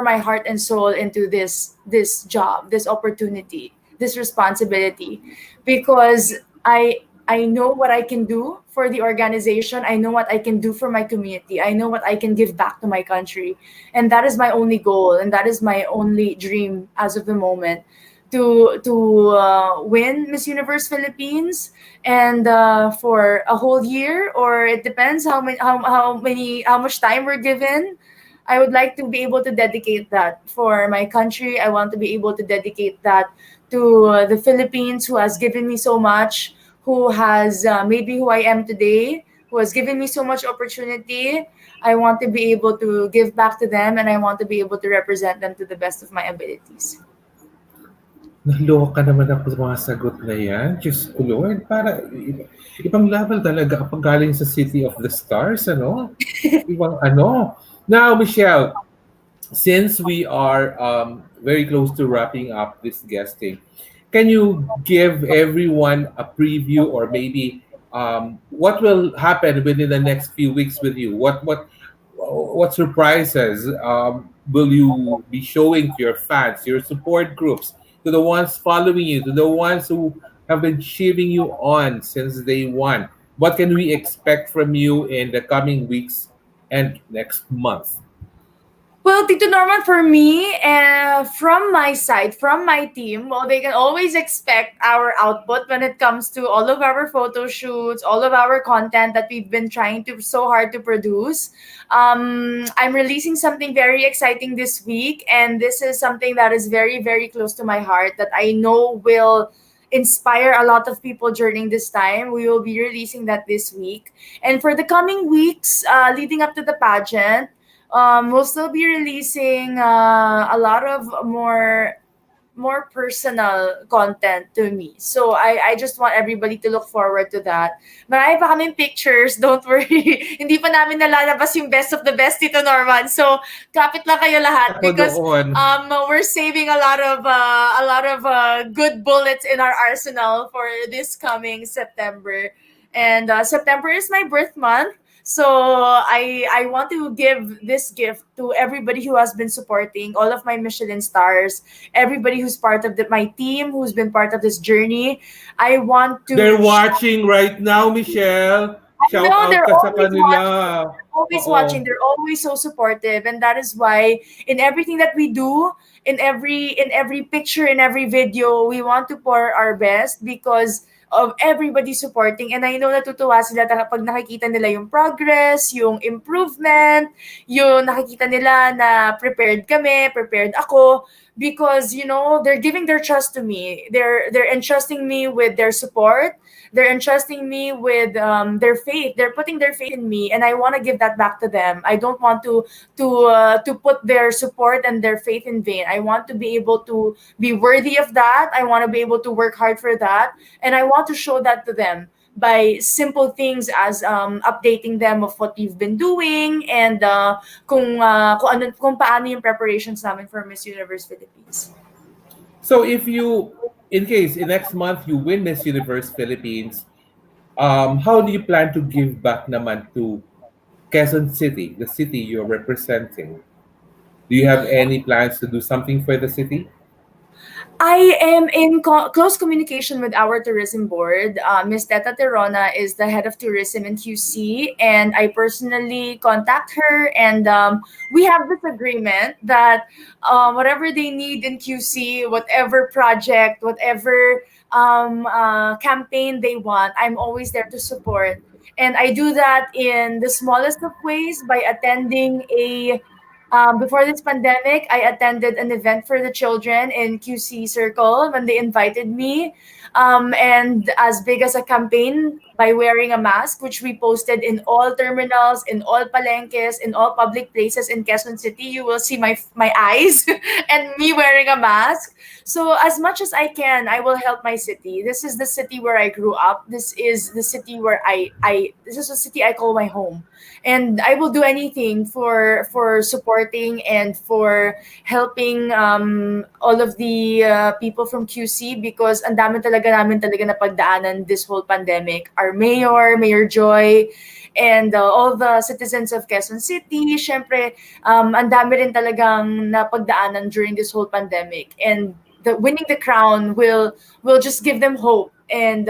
my heart and soul into this job, this opportunity, this responsibility, because I know what I can do for the organization. I know what I can do for my community. I know what I can give back to my country. And that is my only goal, and that is my only dream as of the moment, to win Miss Universe Philippines, and for a whole year, or it depends how much time we're given. I would like to be able to dedicate that for my country. I want to be able to dedicate that to the Philippines, who has given me so much, who has made me who I am today, who has given me so much opportunity. I want to be able to give back to them, and I want to be able to represent them to the best of my abilities. Naloka naman ako sa mga sagot na yan. Diyos ko, Lord. Ibang level talaga kapag galing sa City of the Stars, ano? Ibang ano. Now, Michelle, since we are very close to wrapping up this guesting, can you give everyone a preview, or maybe what will happen within the next few weeks with you? What surprises will you be showing to your fans, your support groups, to the ones following you, to the ones who have been cheering you on since day one? What can we expect from you in the coming weeks and next month? Well, Tito Norman, for me, from my side, from my team, well, they can always expect our output when it comes to all of our photo shoots, all of our content that we've been trying to so hard to produce. I'm releasing something very exciting this week, and this is something that is very, very close to my heart that I know will inspire a lot of people during this time. We will be releasing that this week. And for the coming weeks, leading up to the pageant, we'll still be releasing a lot of more personal content to me. So I just want everybody to look forward to that. Marami pa kaming pictures, don't worry. Hindi pa namin nalalabas yung best of the best, Tito Norman. So kapit lang kayo lahat Ako because doon. we're saving a lot of good bullets in our arsenal for this coming September. And September is my birth month. So I want to give this gift to everybody who has been supporting all of my Michelin stars, everybody who's part of my team, who's been part of this journey. I want They're to show. watching right now, Michelle. I Shout know out they're ka sa always watching. kanila. They're always watching. Oo. They're always so supportive, and that is why in everything that we do, in every picture, in every video, we want to pour our best because of everybody supporting. And I know natutuwa sila kapag nakikita nila yung progress, yung improvement, yung nakikita nila na prepared kami, prepared ako, because they're giving their trust to me. They're entrusting me with their support. They're entrusting me with their faith. They're putting their faith in me, and I want to give that back to them. I don't want to put their support and their faith in vain. I want to be able to be worthy of that. I want to be able to work hard for that, and I want to show that to them by simple things as updating them of what we've been doing and kung paano yung preparations namin for Miss Universe Philippines. So if you, in case in next month you win Miss Universe Philippines, how do you plan to give back naman to Quezon City, the city you're representing? Do you have any plans to do something for the city? I am in close communication with our tourism board. Ms. Teta Terona is the head of tourism in QC, and I personally contact her, and we have this agreement that whatever they need in QC, whatever project, whatever campaign they want, I'm always there to support. And I do that in the smallest of ways by attending a before this pandemic, I attended an event for the children in QC Circle when they invited me. And as big as a campaign by wearing a mask, which we posted in all terminals, in all palenques, in all public places in Quezon City. You will see my eyes and me wearing a mask. So as much as I can, I will help my city. This is the city where I grew up. This is the city where I this is the city I call my home, and I will do anything for supporting and for helping all of the people from QC because ang dami talaga namin talaga napagdaanan this whole pandemic. Our Mayor Joy, and all the citizens of Quezon City, syempre, ang dami rin talagang napagdaanan during this whole pandemic. And winning the crown will just give them hope and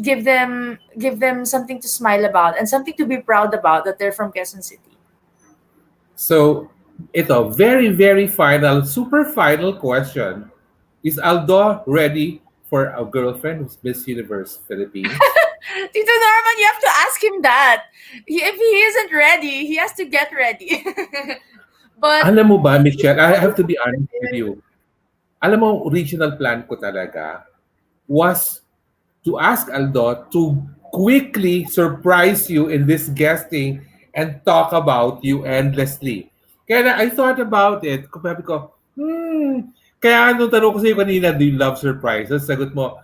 give them something to smile about and something to be proud about that they're from Quezon City. So, ito, very, very final, super final question. Is Aldo ready for a girlfriend who's Miss Universe Philippines? Tito Norman, you have to ask him that. If he isn't ready, he has to get ready. But Alam mo ba, Michelle, I have to be honest with you. Alam mo, original plan ko talaga was to ask Aldo to quickly surprise you in this guesting and talk about you endlessly. Kaya I thought about it. Sabi ko, kaya nung tanong ko sa'yo kanina, do you love surprises? Sagot mo,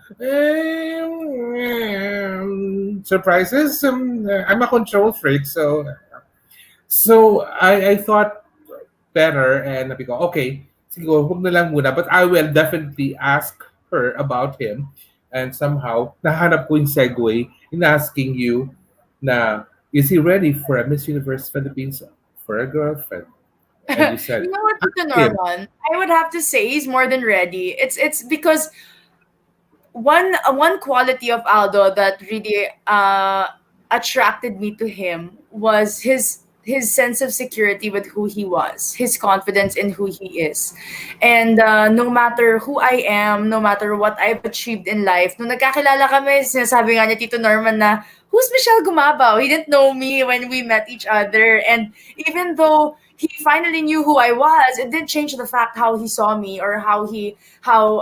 surprises? I'm a control freak, so I thought better and sabi ko, okay, siguro huwag na lang muna. But I will definitely ask her about him. And somehow, nahanap ko yung segue in asking you na, is he ready for a Miss Universe Philippines for a girlfriend? And you you said, know what, ask Tito him. Norman? I would have to say he's more than ready. It's because one quality of Aldo that really attracted me to him was his his sense of security with who he was, his confidence in who he is. And no matter who I am, no matter what I've achieved in life, nung nagkakilala kami, sinasabi nga niya Tito Norman na, who's Michelle Gumabao? He didn't know me when we met each other. And even though he finally knew who I was, it didn't change the fact how he saw me or how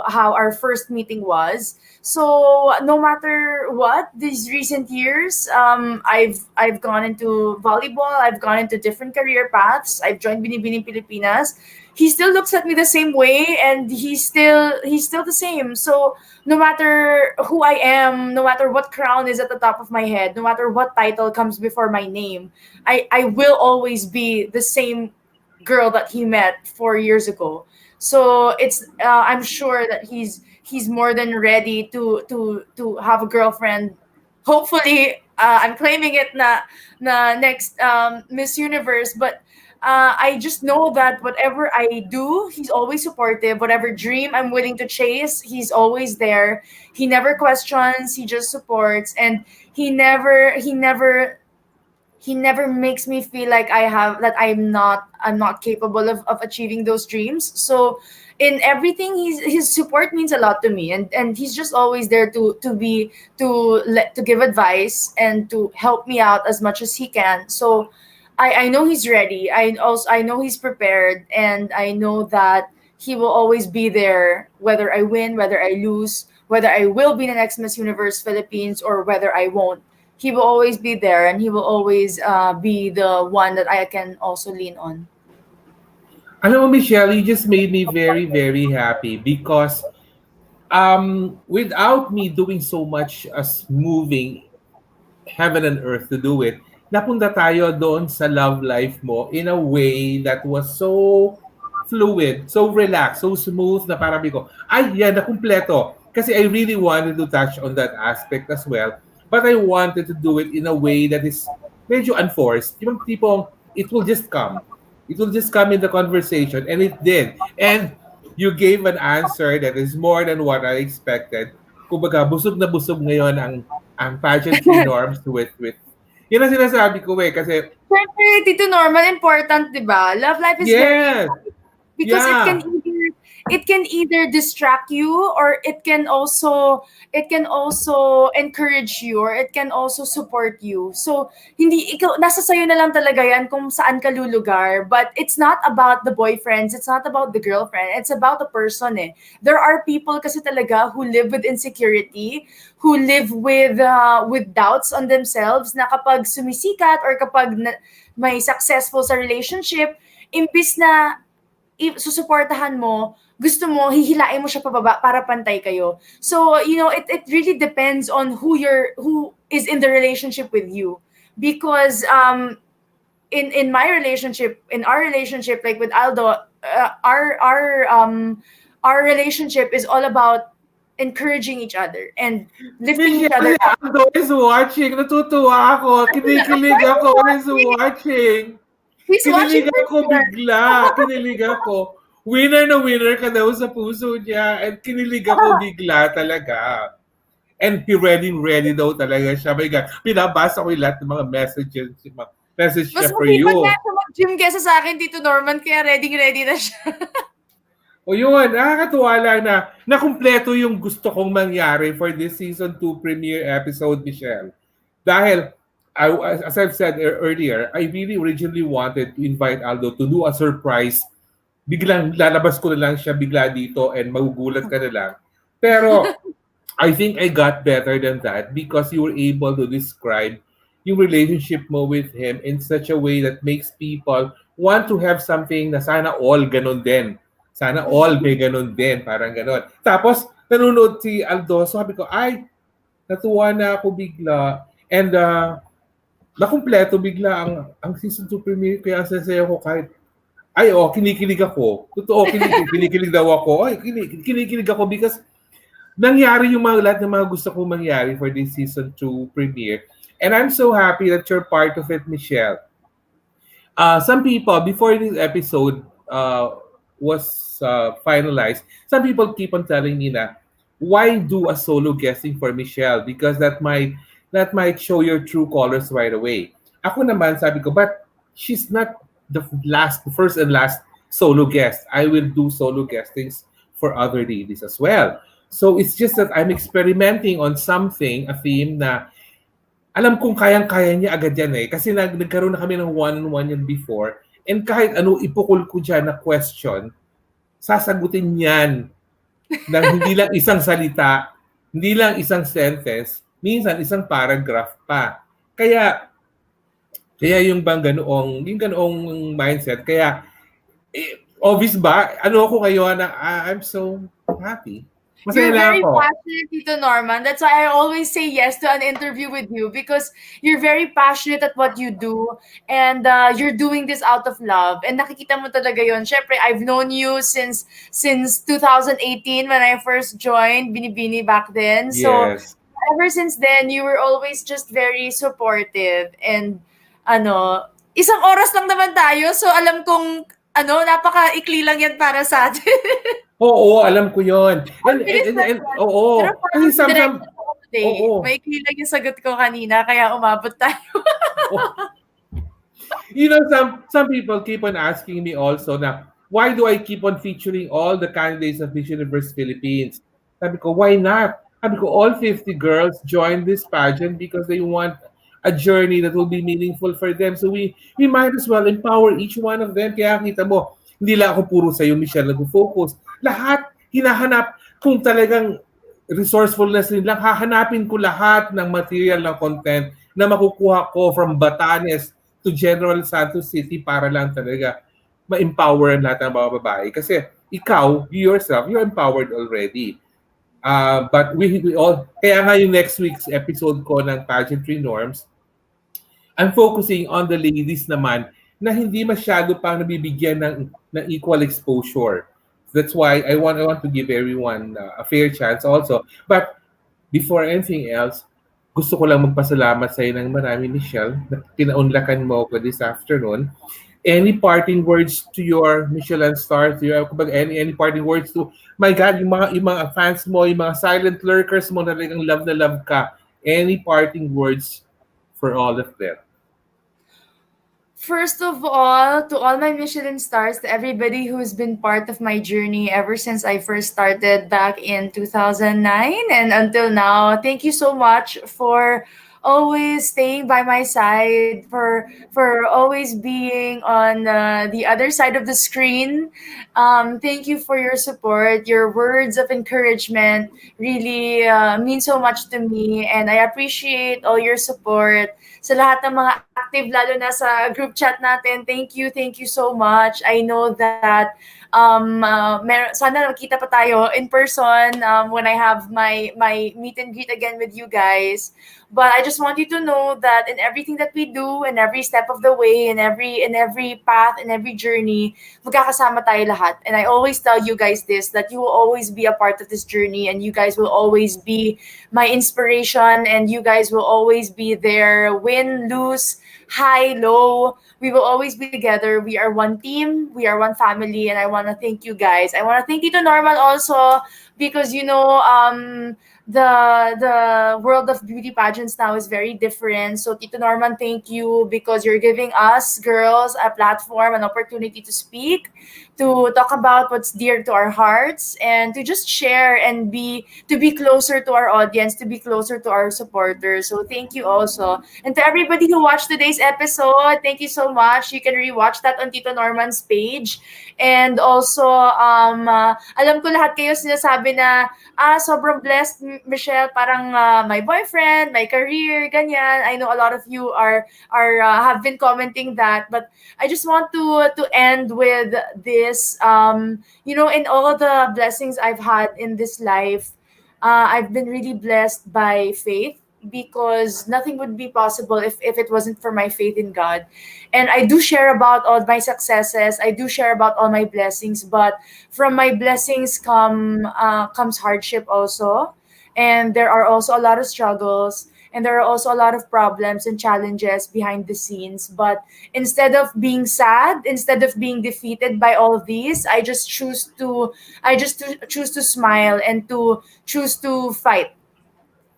our first meeting was. So no matter what, these recent years, I've gone into volleyball. I've gone into different career paths. I've joined Binibining Pilipinas. He still looks at me the same way, and he's still the same. So no matter who I am, no matter what crown is at the top of my head, no matter what title comes before my name, I will always be the same girl that he met 4 years ago. So I'm sure that he's more than ready to have a girlfriend. Hopefully, I'm claiming it na next Miss Universe, but I just know that whatever I do, he's always supportive. Whatever dream I'm willing to chase, he's always there. He never questions, he just supports, and he never makes me feel like I'm not capable of achieving those dreams. So in everything, his support means a lot to me, and he's just always there to give advice and to help me out as much as he can. So I know he's ready. I know he's prepared, and I know that he will always be there, whether I win, whether I lose, whether I will be the next Miss Universe Philippines or whether I won't. He will always be there, and he will always be the one that I can also lean on. Alam mo, Michelle, you just made me very, very happy because without me doing so much as moving heaven and earth to do it, napunta tayo doon sa love life mo in a way that was so fluid, so relaxed, so smooth na parang ko, ay, yan, nakumpleto. Kasi I really wanted to touch on that aspect as well. But I wanted to do it in a way that is medyo unforced. Yung tipong, it will just come. It will just come in the conversation. And it did. And you gave an answer that is more than what I expected. Kumbaga, busog na busog ngayon ang pageantry norms with yun ang sinasabi ko kasi Siyempre, Tito Norman, important, di ba? Love life is very yes, important because it can yeah. either distract you, or it can also encourage you, or it can also support you. So hindi ikaw, nasa sayo na lang talaga yan kung saan ka lulugar. But it's not about the boyfriends, it's not about the girlfriend, it's about the person. There are people kasi talaga who live with insecurity, who live with doubts on themselves, na kapag sumisikat or kapag may successful sa relationship, imbis na susuportahan mo, gusto mo, hihilain mo siya pababa para pantay kayo. So, it really depends on who is in the relationship with you. Because in my relationship, in our relationship, like with Aldo, our relationship is all about encouraging each other and lifting each Michelle, other si up. Aldo is watching. Natutuwa ako. Kinikilig ako. He's watching. He's watching Kinilig for ako sure. bigla. Kinilig ako. Winner na winner ka daw sa puso niya. And kinilig ako bigla talaga. And he ready daw talaga siya. My God, pinabasa ko yung lahat ng mga messages, mga message Mas niya for masipag nga you. siya mag-gym kesa sa akin, Tito Norman, kaya ready-ready na siya. O yun, nakakatuwa lang na nakumpleto yung gusto kong mangyari for this season 2 premiere episode, Michelle. Dahil, as I've said earlier, I really originally wanted to invite Aldo to do a surprise. Biglang lalabas ko na lang siya bigla dito and magugulat ka na lang. Pero I think I got better than that because you were able to describe yung relationship mo with him in such a way that makes people want to have something na sana all ganun din. Sana all may ganun din, parang ganun. Tapos, nanonood si Aldo, so sabi ko, ay, natuwa na ako bigla. And nakumpleto bigla ang season 2 premiere, kaya sasaya ko kahit, ay, kinikilig ako. Totoo, kinikilig daw ako. Ay, kinikilig ako because nangyari yung lahat ng mga gusto kong mangyari for this season 2 premiere. And I'm so happy that you're part of it, Michelle. Some people, before this episode was finalized, some people keep on telling me na, why do a solo guesting for Michelle? Because that might show your true colors right away. Ako naman, sabi ko, but she's not the first and last solo guest. I will do solo guestings for other ladies as well. So it's just that I'm experimenting on something, a theme na alam kong kayang-kaya niya agad yan eh. Kasi nagkaroon na kami ng one-on-one yan before. And kahit ano ipukul ko dyan na question, sasagutin yan ng hindi lang isang salita, hindi lang isang sentence, minsan isang paragraph pa. Kaya yung ganoong mindset, kaya obvious ba? Ano ako ngayon na I'm so happy. Masaya You're lang very ako. passionate, Tito Norman. That's why I always say yes to an interview with you because you're very passionate at what you do and you're doing this out of love. And nakikita mo talaga yon. Syempre, I've known you since 2018 when I first joined Binibini back then. So, Yes. ever since then, you were always just very supportive and ano, isang oras lang naman tayo. So, alam kong napaka-ikli lang yan para sa atin. Oo, alam ko yon. Ang bilis lang And yan. Pero oo. parang Kasi direct sometimes, ako today. oo. Maikli lang yung sagot ko kanina, kaya umabot tayo. Oh, you know, some people keep on asking me also na why do I keep on featuring all the candidates of Miss Universe Philippines? Sabi ko, why not? Sabi ko, all 50 girls join this pageant because they want a journey that will be meaningful for them. So we might as well empower each one of them. Kaya kita mo, hindi lang ako puro sa'yo, Michelle, nag-focus. Lahat, hinahanap kung talagang resourcefulness din lang, hahanapin ko lahat ng material ng content na makukuha ko from Batanes to General Santos City para lang talaga ma-empower ang lahat ng mga babae. Kasi ikaw, you yourself, you're empowered already. But we all, kaya nga yung next week's episode ko ng Pageantry Norms, I'm focusing on the ladies naman na hindi masyado pang nabibigyan ng equal exposure. That's why I want to give everyone a fair chance also. But before anything else, gusto ko lang magpasalamat sa iyo ng marami, Michelle, na pinaunlakan mo ako this afternoon. Any parting words to your Michelin stars, to your, any parting words to, my God, yung mga fans mo, yung mga silent lurkers mo na talagang love na love ka. Any parting words for all of them? First of all, to all my Michelin stars, to everybody who's been part of my journey ever since I first started back in 2009 and until now, thank you so much for always staying by my side, for always being on the other side of the screen. Thank you for your support. Your words of encouragement really mean so much to me, and I appreciate all your support. Sa lahat ng mga active, lalo na sa group chat natin, thank you so much. I know that sana nakita pa tayo in person when I have my meet and greet again with you guys. But I just want you to know that in everything that we do, in every step of the way, in every path, in every journey, magkakasama tayo lahat. And I always tell you guys this, that you will always be a part of this journey and you guys will always be my inspiration and you guys will always be there, win, lose, high, low. We will always be together. We are one team. We are one family. And I want to thank you guys. I want to thank Tito Normal also because, the world of beauty pageants now is very different. So Tito Norman, thank you because you're giving us girls a platform, an opportunity to speak, to talk about what's dear to our hearts, and to just share and be closer to our audience, to be closer to our supporters. So thank you also. And to everybody who watched today's episode, thank you so much. You can rewatch that on Tito Norman's page. And also, alam ko lahat kayo sinasabi na, sobrang blessed, Michelle, parang my boyfriend, my career, ganyan. I know a lot of you have been commenting that, but I just want to end with this. In all the blessings I've had in this life, I've been really blessed by faith because nothing would be possible if it wasn't for my faith in God. And I do share about all my successes. I do share about all my blessings, but from my blessings comes hardship also. And there are also a lot of struggles and there are also a lot of problems and challenges behind the scenes. But instead of being sad, instead of being defeated by all of these, I just choose to smile and to choose to fight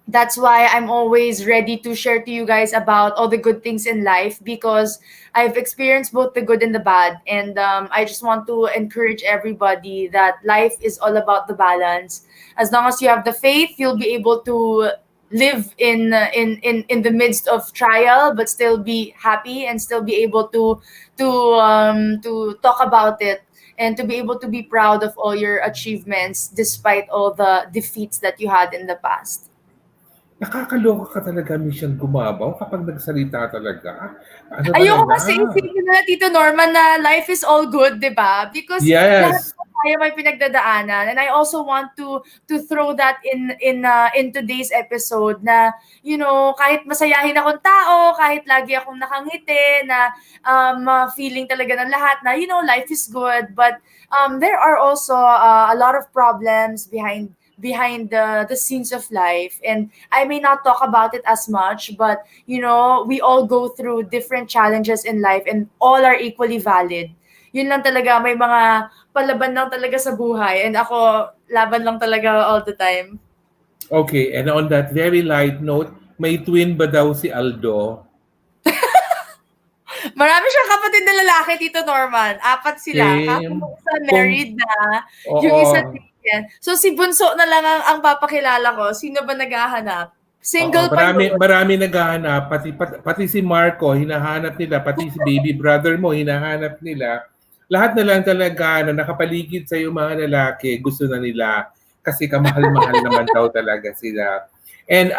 That's why I'm always ready to share to you guys about all the good things in life, because I've experienced both the good and the bad. And I just want to encourage everybody that life is all about the balance. As long as you have the faith, you'll be able to live in the midst of trial, but still be happy and still be able to talk about it, and to be able to be proud of all your achievements despite all the defeats that you had in the past. Nakakaloka ka talaga, Michelle Gumabao, kapag nagsalita talaga. Ano Ayoko talaga? kasi isipin na Tito Norman na life is all good, 'di ba? Because lahat Yes. naman tayo may pinagdadaanan, and I also want to throw that in today's episode na, kahit masayahin akong tao, kahit lagi akong nakangiti na feeling talaga ng lahat na, life is good, but there are also a lot of problems behind the scenes of life, and I may not talk about it as much, but we all go through different challenges in life, and all are equally valid. Yun lang talaga, may mga palaban lang talaga sa buhay, and ako, laban lang talaga all the time. Okay, and on that very light note, may twin ba daw si Aldo? Marami siyang kapatid na lalaki, Tito Norman. 4 sila. Kaso Same. yung isa Kung, married na, yung oo, isa single. So si Bunso na lang ang papakilala ko. Sino ba naghahanap? oo, Single pa marami, yun. marami naghahanap. Pati si Marco, hinahanap nila. Pati si baby brother mo, hinahanap nila. Lahat na lang talaga na nakapaligid sa yung mga lalaki, gusto na nila. Kasi kamahal-mahal naman daw talaga sila. And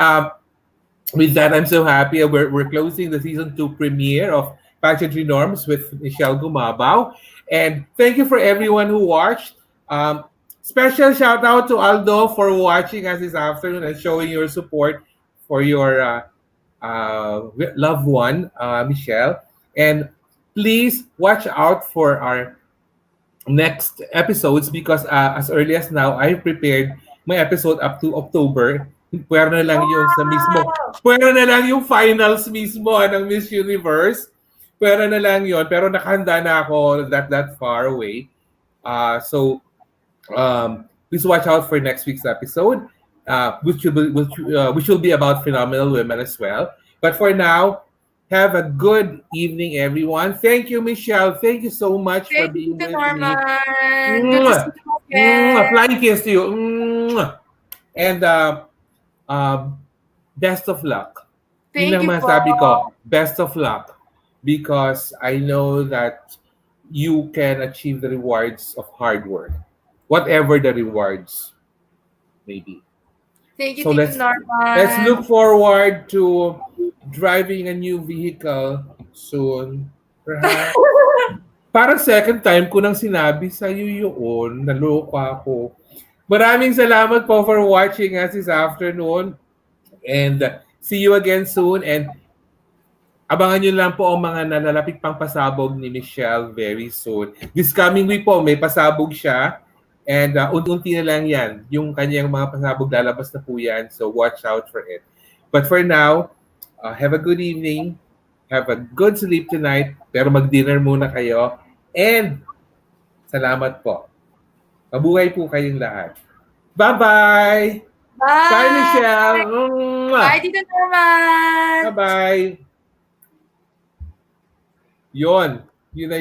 with that, I'm so happy. We're closing the season 2 premiere of Pageantry Norms with Michelle Gumabao. And thank you for everyone who watched. Um, Special shout out to Aldo for watching us this afternoon and showing your support for your loved one, Michelle. And please watch out for our next episodes because as early as now, I prepared my episode up to October. Pwera na lang yung sa mismo. Wow! Pwera na lang yung finals mismo ng Miss Universe. Pwera na lang yon. Pero nakahanda na ako that far away. Please watch out for next week's episode, which will be about phenomenal women as well. But for now, have a good evening, everyone. Thank you, Michelle. Thank you so much for Thank you, being Tito with me. Norman. Good to see Mwah! you Mwah! again. Flying kiss to you. Mwah! And um, best of luck. Yun Thank lang you po. masabi ko. Best of luck. Because I know that you can achieve the rewards of hard work. Whatever the rewards may be. Thank you, So Tito let's Norman. look forward to driving a new vehicle soon. Perhaps. Parang second time ko nang sinabi sa iyo yun. Naloka ako. Maraming salamat po for watching us this afternoon. And see you again soon. And abangan nyo lang po ang mga nalalapit pang pasabog ni Michelle very soon. This coming week po, may pasabog siya. And unti-unti na lang yan. Yung kanyang mga pasabog, lalabas na po yan. So watch out for it. But for now, have a good evening. Have a good sleep tonight. Pero mag-dinner muna kayo. And salamat po. Mabuhay po kayong lahat. Bye-bye! Bye, Bye. Michelle! Bye, Tito Norman. Bye-bye! Yon. Yun na